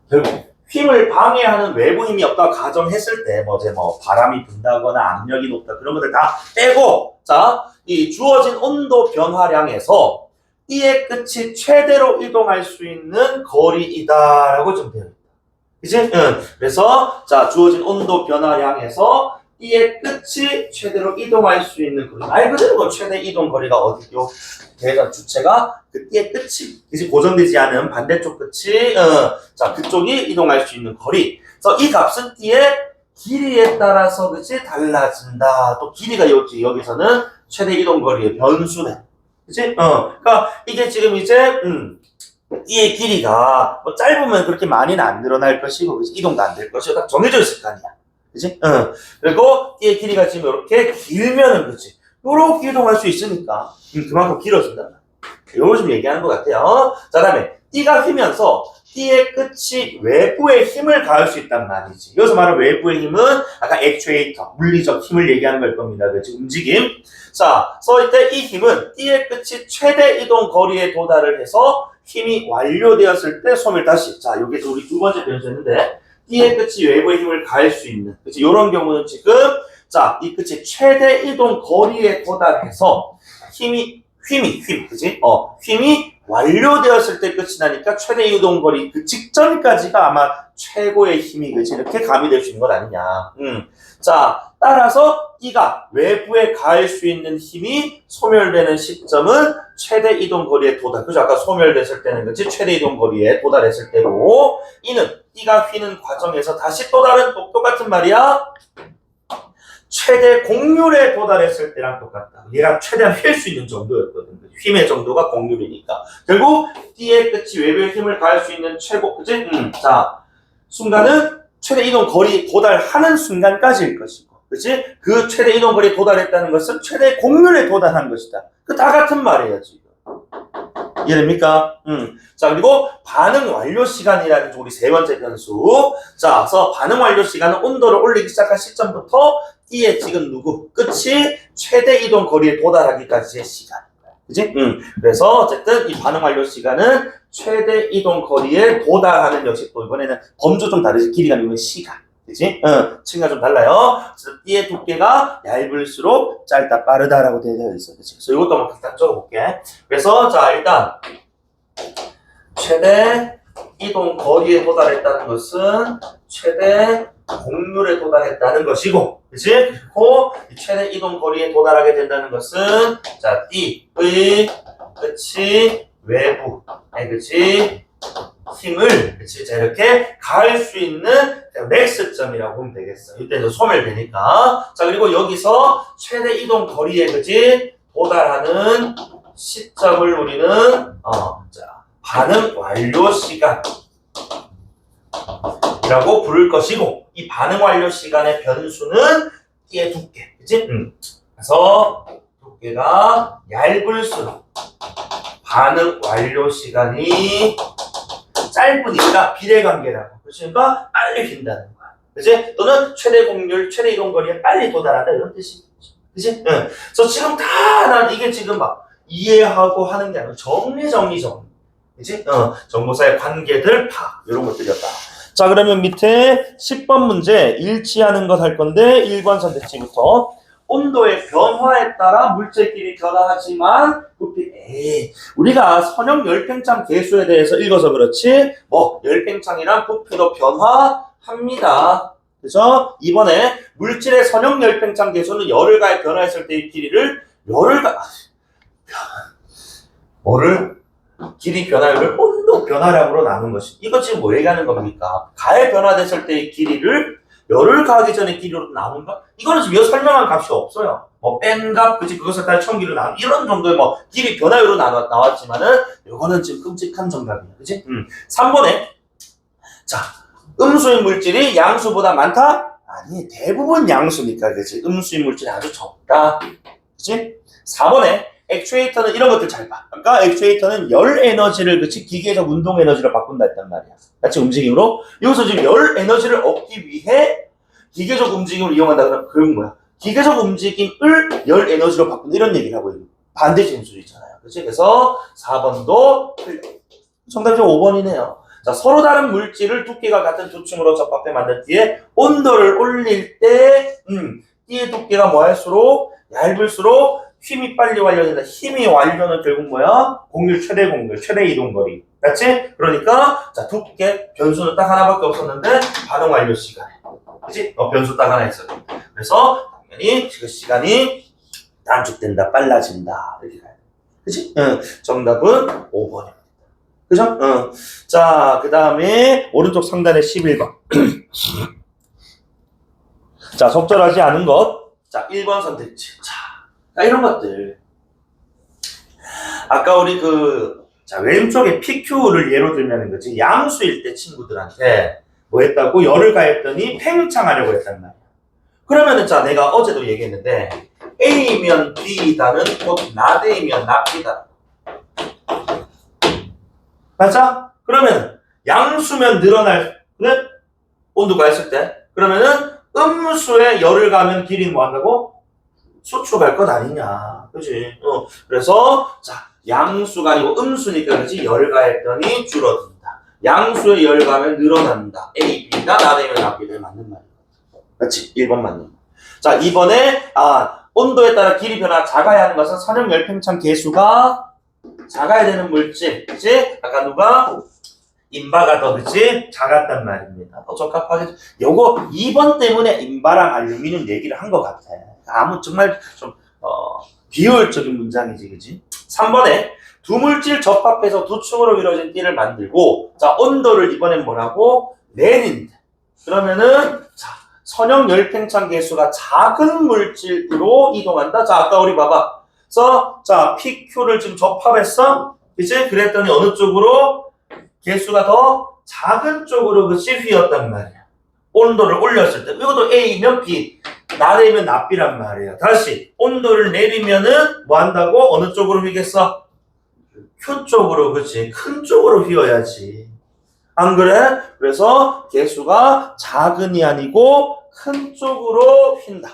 S1: 결국 힘을 방해하는 외부 힘이 없다고 가정했을 때, 바람이 분다거나 압력이 높다, 그런 것들 다 빼고, 자, 이 주어진 온도 변화량에서 띠의 끝이 최대로 이동할 수 있는 거리이다라고 좀 되어 있다. 그치? 그래서, 자, 주어진 온도 변화량에서 띠의 끝이 최대로 이동할 수 있는 거리. 말 그대로 최대 이동 거리가 어디요? 대전 주체가 그 띠의 끝이, 그치? 고정되지 않은 반대쪽 끝이, 자, 그쪽이 이동할 수 있는 거리. 그래서 이 값은 띠의 길이에 따라서, 그치? 달라진다. 또 길이가 여기서는 최대 이동 거리의 변수네. 그치? 그러니까 이게 지금 이제, 띠의 길이가 뭐 짧으면 그렇게 많이는 안 늘어날 것이고, 그치? 이동도 안 될 것이고, 딱 정해져 있을 거 아니야. 그치? 그리고 띠의 길이가 지금 이렇게 길면은, 그치? 요렇게 이동할 수 있으니까, 그만큼 길어진다. 요걸 좀 얘기하는 것 같아요. 자, 다음에, 띠가 휘면서, 띠의 끝이 외부에 힘을 가할 수 있단 말이지. 여기서 말하는 외부의 힘은, 아까 액추에이터, 물리적 힘을 얘기하는 걸 겁니다. 그치? 움직임. 자, 그래서 이때 이 힘은 띠의 끝이 최대 이동 거리에 도달을 해서 힘이 완료되었을 때 소멸 다시. 자, 여기서 우리 두 번째 변수였는데, 띠의 끝이 외부의 힘을 가할 수 있는. 그치? 요런 경우는 지금, 자, 이 끝이 최대 이동 거리에 도달해서 힘이, 그치? 힘이 완료되었을 때 끝이 나니까 최대 이동 거리 그 직전까지가 아마 최고의 힘이, 그치? 이렇게 가미될 수 있는 것 아니냐. 자, 따라서 띠가 외부에 가할 수 있는 힘이 소멸되는 시점은 최대 이동 거리에 도달. 그죠? 아까 소멸됐을 때는, 그치? 최대 이동 거리에 도달했을 때고, 이는 띠가 휘는 과정에서 다시 또 다른 똑같은 말이야. 최대 곡률에 도달했을 때랑 똑같다. 얘가 최대한 휠 수 있는 정도였거든. 힘의 정도가 곡률이니까. 결국 띠의 끝이 외부의 힘을 가할 수 있는 최고, 그치? 자, 순간은 최대 이동 거리 도달하는 순간까지일 것이고, 그치? 그 최대 이동 거리에 도달했다는 것은 최대 곡률에 도달한 것이다. 그 다 같은 말이에요, 지금. 이해됩니까? 자, 그리고 반응 완료 시간이라는 우리 세 번째 변수. 자, 그래서 반응 완료 시간은 온도를 올리기 시작한 시점부터 띠의 지금 끝이 최대 이동 거리에 도달하기까지의 시간. 그치? 그래서 어쨌든 이 반응 완료 시간은 최대 이동 거리에 도달하는 역시 또 이번에는 범주 좀 다르지. 길이가 아니면 시간. 그치? 층가 좀 달라요. 그래서 띠의 두께가 얇을수록 짧다, 빠르다라고 되어 있어. 그치? 그래서 이것도 한번 갖다 적어볼게. 그래서 자, 일단 최대 이동 거리에 도달했다는 것은 최대 곡률에 도달했다는 것이고, 그치? 그리고 최대 이동 거리에 도달하게 된다는 것은 자, 띠의 끝이 외부, 그치? 힘을, 그치? 자, 이렇게 가할 수 있는 맥스점이라고 보면 되겠어. 이때는 소멸되니까. 자, 그리고 여기서 최대 이동 거리에, 그치? 도달하는 시점을 우리는, 자, 반응 완료 시간. 이라고 부를 것이고, 이 반응 완료 시간의 변수는 띠의 두께. 그치? 그래서 두께가 얇을수록 반응 완료 시간이 짧으니까 비례관계라고. 그러니까 빨리 빈다는 거야. 그치? 또는 최대 곡률, 최대 이동 거리에 빨리 도달한다 이런 뜻이지. 그치? 그래서 지금 다 난 이게 지금 막 이해하고 하는 게 아니라 정리. 그치? 정보사의 관계들 파악 이런 것들이었다. 자, 그러면 밑에 10번 문제 일치하는 것 할 건데 1번 선택지부터 온도의 변화에 따라 물체끼리 변화하지만 부피, 우리가 선형 열팽창 계수에 대해서 읽어서 그렇지 열팽창이랑 부피도 변화합니다. 그래서 이번에 물질의 선형 열팽창 계수는 열을 가해 변화했을 때의 길이를 길이 변화율을 온도 변화량으로 나눈 것이. 이거 지금 뭐 얘기하는 겁니까? 가해 변화됐을 때의 길이를 열을 가하기 전에 길이로 나눈다? 이거는 지금 설명한 값이 없어요. 뺀 값, 그치? 그것을 따라 천기로 나눈 이런 정도의 길이 변화율로 나왔지만은 이거는 지금 끔찍한 정답이야. 그치? 3번에 자, 음수인 물질이 양수보다 많다? 아니, 대부분 양수니까, 그치? 음수인 물질이 아주 적다. 그치? 4번에 액추에이터는 이런 것들 잘 봐. 그러니까 액추에이터는 열 에너지를 그치 기계적 운동 에너지로 바꾼다 했단 말이야. 같이 움직임으로. 여기서 지금 열 에너지를 얻기 위해 기계적 움직임을 이용한다. 그런 뭐야? 기계적 움직임을 열 에너지로 바꾼다 이런 얘기를 하고 있는 반대 진술이 있잖아요. 그치? 그래서 4번도 틀려. 정답이 5번이네요. 자, 서로 다른 물질을 두께가 같은 두 층으로 접합해 만든 뒤에 온도를 올릴 때 띠의 두께가 뭐 할수록 얇을수록 힘이 빨리 완료된다. 힘이 완료는 결국 뭐야? 공률 최대 공률, 최대 이동거리. 맞지? 그러니까 자, 두께 변수는 딱 하나밖에 없었는데 반응 완료 시간. 그치? 변수 딱 하나 있어요. 그래서 당연히 그 시간이 단축된다, 빨라진다. 이렇게 가야 돼. 그치? 정답은 5번입니다. 그죠? 자, 그 다음에 오른쪽 상단에 11번. 자, 적절하지 않은 것. 자, 1번 선택지. 자, 이런 것들. 아까 우리 자, 왼쪽에 PQ를 예로 들면 그지 양수일 때 친구들한테 뭐 했다고? 열을 가했더니 팽창하려고 했단 말이야. 그러면은 자, 내가 어제도 얘기했는데 A면 B다는 곧 나대면 나비다. 맞아? 그러면 양수면 늘어날 온도가 있을 때 그러면은 음수에 열을 가면 길이는 뭐 한다고? 수축할 것 아니냐. 그지? 그래서 자, 양수가 아니고 음수니까 그지? 열 가했더니 줄어든다. 양수에 열 가면 늘어난다. A, B가 나대면 나비를 맞는 말이야. 그렇지? 1번 맞는 말. 자, 2번에 온도에 따라 길이 변화 작아야 하는 것은 선형 열팽창 계수가 작아야 되는 물질, 그치? 아까 누가? 인바가 더, 그치? 작았단 말입니다. 더 적합하게. 요거 2번 때문에 인바랑 알루미늄 얘기를 한 것 같아. 정말 좀, 비효율적인 문장이지, 그치? 3번에 두 물질 접합해서 두 층으로 이루어진 띠를 만들고, 자, 온도를 이번엔 뭐라고? 내린다. 그러면은, 자, 선형 열팽창 계수가 작은 물질로 이동한다. 자, 아까 우리 봐봐. 자, PQ를 지금 접합했어? 그치? 그랬더니 어느 쪽으로? 개수가 더 작은 쪽으로 그치? 휘었단 말이야. 온도를 올렸을 때. 이것도 A면 B, 나대면 나비란 말이에요. 다시, 온도를 내리면은 뭐 한다고? 어느 쪽으로 휘겠어? Q 쪽으로, 그치? 큰 쪽으로 휘어야지. 안 그래? 그래서 개수가 작은이 아니고 큰 쪽으로 휜다.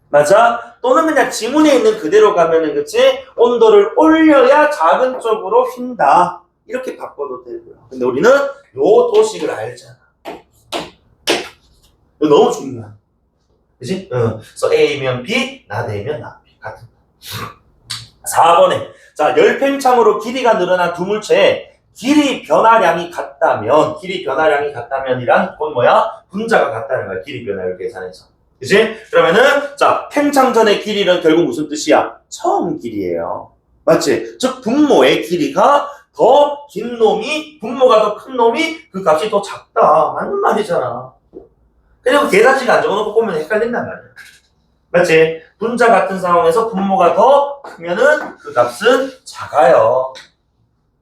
S1: 맞아? 또는 그냥 지문에 있는 그대로 가면은 그치? 온도를 올려야 작은 쪽으로 휜다. 이렇게 바꿔도 되고요. 근데 우리는 요 도식을 알잖아. 이거 너무 중요한. 그치? 그래서 A면 B, 나대면 나비. 같은 거. 4번에 자, 열팽창으로 길이가 늘어난 두 물체의 길이 변화량이 같다면 이란 건 뭐야? 분자가 같다는 거야. 길이 변화를 계산해서. 그치? 그러면은, 자, 팽창 전의 길이는 결국 무슨 뜻이야? 처음 길이에요. 맞지? 즉, 분모의 길이가 더 긴 놈이, 분모가 더 큰 놈이 그 값이 더 작다. 맞는 말이잖아. 그리고 계산식 안 적어놓고 보면 헷갈린단 말이야. 맞지? 분자 같은 상황에서 분모가 더 크면은 그 값은 작아요.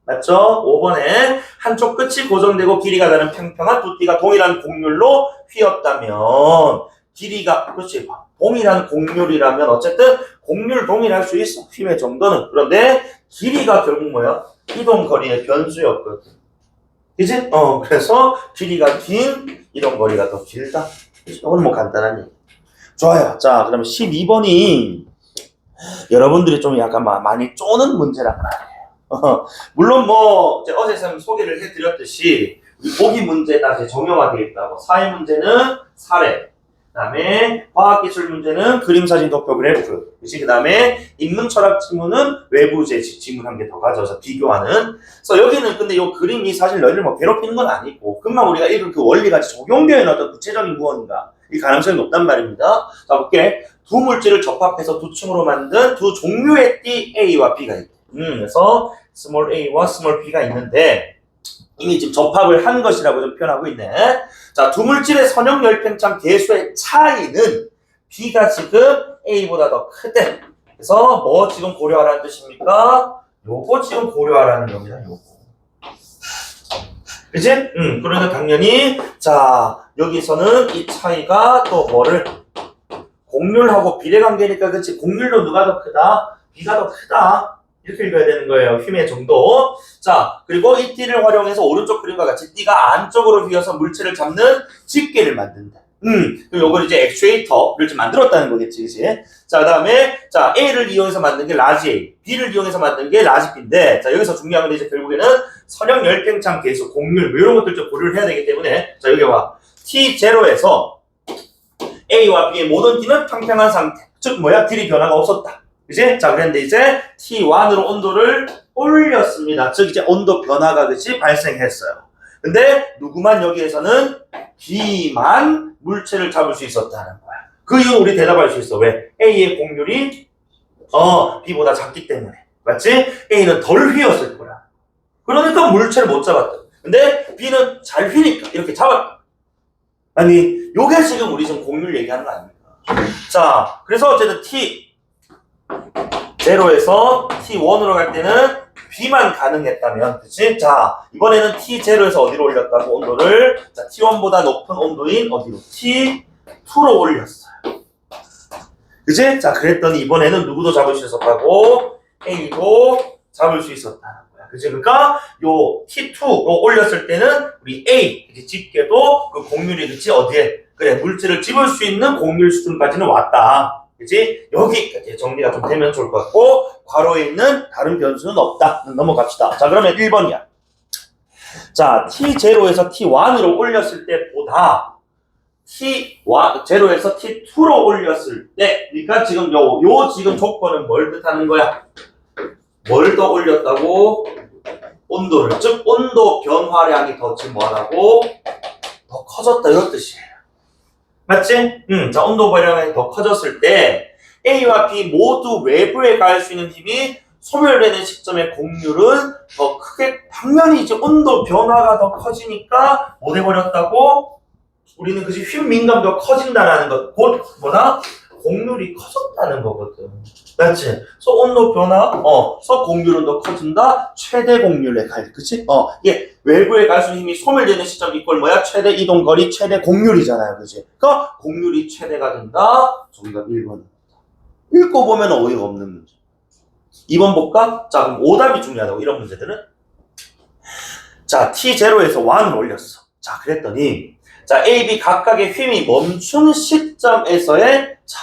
S1: 맞죠? 5번에 한쪽 끝이 고정되고 길이가 다른 평평한 두 띠가 동일한 곡률로 휘었다면 길이가, 그렇지, 동일한 곡률이라면 어쨌든 곡률 동일할 수 있어. 휘의 정도는. 그런데 길이가 결국 뭐야? 이동거리의 변수였거든. 그치? 그래서 길이가 긴 이동거리가 더 길다. 이건 뭐 간단한 얘기. 좋아요. 자, 그러면 12번이 여러분들이 좀 약간 많이 쪼는 문제란 말이에요. 물론 뭐 어제 쌤 소개를 해드렸듯이 이 보기 문제가 이제 정형화되어 있다고. 사회 문제는 사례, 그다음에 화학기술 문제는 그림사진 도표 그래프, 그 다음에 인문철학 지문은 외부 지문 한 개 더 가져서 비교하는. 그래서 여기는 근데 이 그림이 사실 너희를 뭐 괴롭히는 건 아니고 금방 우리가 읽은 그 원리가 적용되어 있는 어떤 구체적인 무언가 이 가능성이 높단 말입니다. 자, 볼게. 두 물질을 접합해서 두 층으로 만든 두 종류의 띠 A와 B가 있대. 그래서 스몰 a와 스몰 b가 있는데 이미 지금 접합을 한 것이라고 좀 표현하고 있네. 자, 두 물질의 선형 열팽창 계수의 차이는 B가 지금 A보다 더 크대. 그래서 뭐 지금 고려하라는 뜻입니까? 요거 지금 고려하라는 겁니다. 요거. 그치? 그러니까 당연히 자, 여기서는 이 차이가 또 뭐를 곡률하고 비례관계니까 그치? 곡률로 누가 더 크다? B가 더 크다. 이렇게 읽어야 되는 거예요. 힘의 정도. 자, 그리고 이 띠를 활용해서 오른쪽 그림과 같이 띠가 안쪽으로 휘어서 물체를 잡는 집게를 만든다. 그럼 요걸 이제 액추에이터를 좀 만들었다는 거겠지, 그치? 자, 그 다음에, 자, A를 이용해서 만든 게 라지 A, B를 이용해서 만든 게 라지 B인데, 자, 여기서 중요한 건 이제 결국에는 선형 열팽창 계수, 곡률, 뭐 이런 것들 좀 고려를 해야 되기 때문에, 자, 여기 봐. T0에서 A와 B의 모든 T는 평평한 상태. 즉, 뭐야? 딜이 변화가 없었다. 그치? 자, 그런데 이제 T1으로 온도를 올렸습니다. 즉, 이제 온도 변화가, 그치? 발생했어요. 근데, 누구만 여기에서는 B만 물체를 잡을 수 있었다는 거야. 그 이유는 우리 대답할 수 있어. 왜? A의 곡률이 B보다 작기 때문에. 맞지? A는 덜 휘었을 거야. 그러니까 물체를 못 잡았다. 근데 B는 잘 휘니까 이렇게 잡았다. 아니, 요게 지금 우리 지금 곡률 얘기하는 거 아닙니까? 자, 그래서 어쨌든 T0에서 T1으로 갈 때는 B만 가능했다면, 그치? 자, 이번에는 T0에서 어디로 올렸다고, 온도를? 자, T1보다 높은 온도인 어디로? T2로 올렸어요. 그치? 자, 그랬더니 이번에는 누구도 잡을 수 있었다고? A도 잡을 수 있었다는 거야. 그치? 그러니까, 요 T2로 올렸을 때는 우리 A, 그치? 집게도 그 곡률이, 그치? 어디에? 그래, 물질을 집을 수 있는 곡률 수준까지는 왔다. 그치? 여기까지 정리가 좀 되면 좋을 것 같고, 괄호에 있는 다른 변수는 없다. 넘어갑시다. 자, 그러면 1번이야. 자, T0에서 T1으로 올렸을 때보다 T0에서 T2로 올렸을 때, 그러니까 지금 요 지금 조건은 뭘 뜻하는 거야? 뭘 더 올렸다고? 온도를. 즉, 온도 변화량이 더 지금 뭐하다고? 더 커졌다. 이런 뜻이에요. 맞지? 자, 온도 변화량이 더 커졌을 때 A와 B 모두 외부에 갈 수 있는 힘이 소멸되는 시점의 곡률은 더 크게, 당연히 이제 온도 변화가 더 커지니까 뭐 돼버렸다고? 우리는 그지 힘 민감도가 커진다라는 것, 곧 뭐다? 곡률이 커졌다는 거거든. 맞지? 그래서 온도 변화, 그래서 곡률은 더 커진다. 최대 곡률에 갈, 그치? 이게 외부에 갈 수 있는 힘이 소멸되는 시점 이꼴 뭐야? 최대 이동 거리, 최대 곡률이잖아요, 그치? 그러니까 곡률이 최대가 된다. 정답 1번. 읽고 보면 어이가 없는 문제. 2번 볼까? 자, 그럼 오답이 중요하다고, 이런 문제들은. 자, T0에서 1을 올렸어. 자, 그랬더니, 자, A, B 각각의 힘이 멈춘 시점에서의, 자,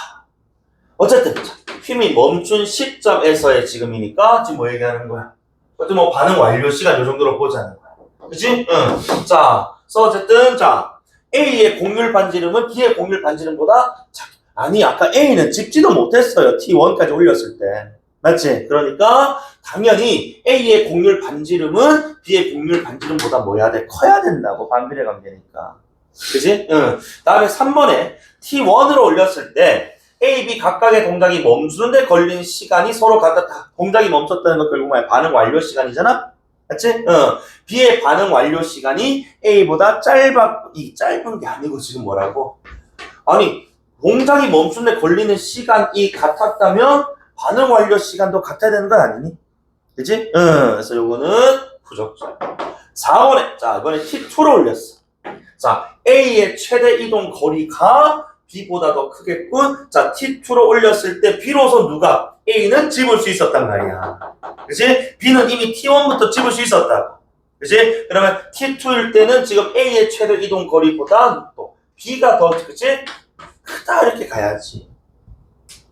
S1: 어쨌든, 자, 힘이 멈춘 시점에서의 지금이니까, 지금 뭐 얘기하는 거야? 어쨌든 뭐 반응 완료 시간 요 정도로 보자는 거야. 그치? 응. 자, 그래서 어쨌든, 자, A의 곡률 반지름은 B의 곡률 반지름보다 작다. 아니, 아까 A는 집지도 못했어요. T1까지 올렸을 때. 맞지? 그러니까 당연히 A의 곡률 반지름은 B의 곡률 반지름보다 뭐 해야 돼? 커야 된다고. 반비례 관계니까. 그치? 응. 다음에 3번에 T1으로 올렸을 때 A, B 각각의 동작이 멈추는데 걸린 시간이 서로 같았다. 동작이 멈췄다는 건 결국 뭐야? 반응 완료 시간이잖아? 맞지? B의 반응 완료 시간이 A보다 짧은 게 아니고 지금 뭐라고? 아니, 동작이 멈춘데 걸리는 시간이 같았다면 반응 완료 시간도 같아야 되는 건 아니니? 그치? 그래서 요거는 부적절. 4번에, 자, 이번에 T2로 올렸어. 자, A의 최대 이동 거리가 B보다 더 크겠군. 자, T2로 올렸을 때 비로소 누가? A는 집을 수 있었단 말이야. 그치? B는 이미 T1부터 집을 수 있었다고. 그치? 그러면 T2일 때는 지금 A의 최대 이동 거리보다 또 B가 더, 그치? 크다 이렇게 가야지.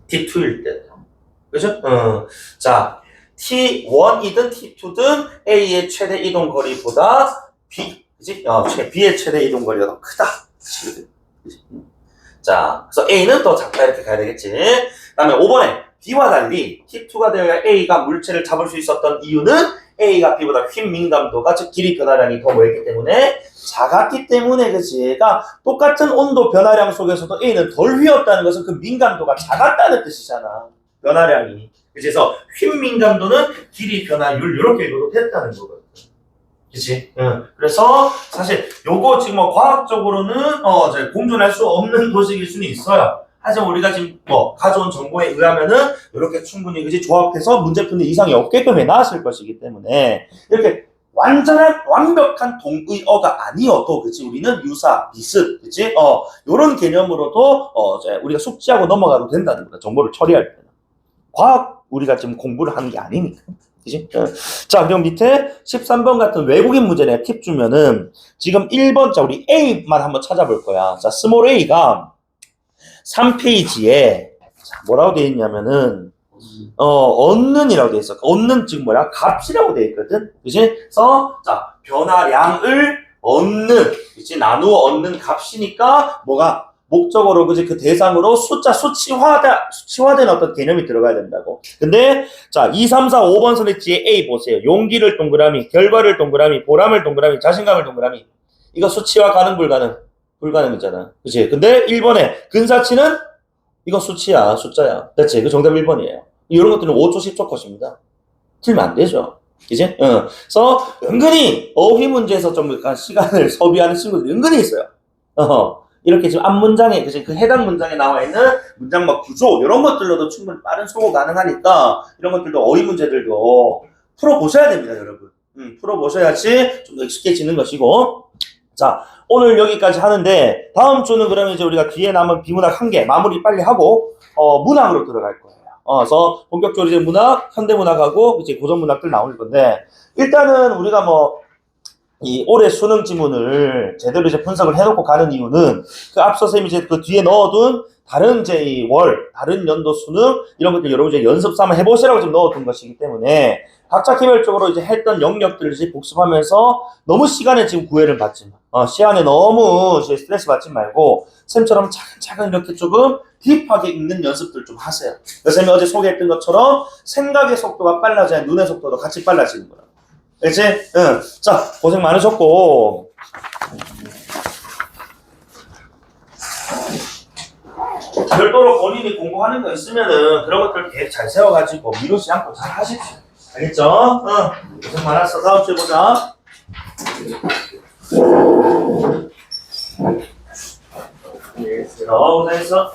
S1: T2일 때도. 그죠? 자, T1이든 T2든 A의 최대 이동 거리보다 B, 그치? B의 최대 이동 거리가 더 크다. 그치? 자, 그래서 A는 더 작다 이렇게 가야 되겠지. 그 다음에 5번에 B와 달리 T2가 되어야 A가 물체를 잡을 수 있었던 이유는 A가 B보다 힘 민감도가, 즉 길이 변화량이 더 뭐였기 때문에 작았기 때문에, 그치? 그러니까 똑같은 온도 변화량 속에서도 A는 덜 휘었다는 것은 그 민감도가 작았다는 뜻이잖아. 변화량이. 그래서 힘 민감도는 길이 변화율 이렇게 읽어도 됐다는 거거든. 그치? 그래서 사실 요거 지금 뭐 과학적으로는 공존할 수 없는 도식일 수는 있어요. 하지만 우리가 지금 뭐 가져온 정보에 의하면은 이렇게 충분히 그치 조합해서 문제 푸는 이상이 없게끔 해놨을 것이기 때문에 이렇게 완벽한 동의어가 아니어도 그치 우리는 유사, 비슷 그치 요런 개념으로도 이제 우리가 숙지하고 넘어가도 된다는 거다. 정보를 처리할 때는 과학 우리가 지금 공부를 하는 게 아니니까. 그지? 자, 그럼 밑에 13번 같은 외국인 문제 내가 팁 주면은 지금 1번, 자, 우리 A만 한번 찾아볼 거야. 자, 스몰 A가 3페이지에 뭐라고 되어 있냐면은 얻는이라고 되어 있어. 얻는 지금 뭐야? 값이라고 되어 있거든. 그지? 그래서 자, 변화량을 얻는, 그지? 나누어 얻는 값이니까 뭐가 목적어로 그지? 그 대상으로 수치화된 어떤 개념이 들어가야 된다고. 근데 자, 2, 3, 4, 5번 선의 뒤에 A 보세요. 용기를 동그라미, 결과를 동그라미, 보람을 동그라미, 자신감을 동그라미. 이거 수치화 가능 불가능? 불가능이잖아. 그치? 근데 1번에 근사치는 이거 수치야, 숫자야. 됐지? 그 정답 1번이에요. 이런 것들은 5초, 10초 컷입니다. 틀면 안 되죠. 그지? 그래서 은근히 어휘 문제에서 좀 약간 시간을 소비하는 친구들이 은근히 있어요. 이렇게 지금 앞 문장에, 그치? 그 해당 문장에 나와 있는 문장 막 구조, 이런 것들로도 충분히 빠른 소거 가능하니까 이런 것들도 어휘 문제들도 풀어보셔야 됩니다, 여러분. 풀어보셔야지 좀 더 익숙해지는 것이고. 자, 오늘 여기까지 하는데 다음 주는 그러면 이제 우리가 뒤에 남은 비문학 한 개 마무리 빨리 하고 문학으로 들어갈 거예요. 그래서 본격적으로 이제 문학, 현대문학하고 이제 고전문학들 나올 건데 일단은 우리가 뭐 이 올해 수능 지문을 제대로 이제 분석을 해놓고 가는 이유는 그 앞서 쌤이 이제 그 뒤에 넣어둔 다른 이제 이 다른 연도 수능 이런 것들 여러분 이제 연습 삼아 해보시라고 지금 넣어둔 것이기 때문에 각자 개별적으로 이제 했던 영역들을 이제 복습하면서 너무 시간에 지금 구애를 받지 마. 시간에 너무 이제 스트레스 받지 말고 쌤처럼 차근차근 이렇게 조금 딥하게 읽는 연습들 좀 하세요. 그래서 쌤이 어제 소개했던 것처럼 생각의 속도가 빨라져야 눈의 속도도 같이 빨라지는 거야. 그치? 응. 자, 고생 많으셨고. 별도로 본인이 공부하는 거 있으면은 그런 것들 계획 잘 세워가지고 미루지 않고 잘 하십시오. 알겠죠? 고생 많았어. 다음 주에 보자. 고생했어.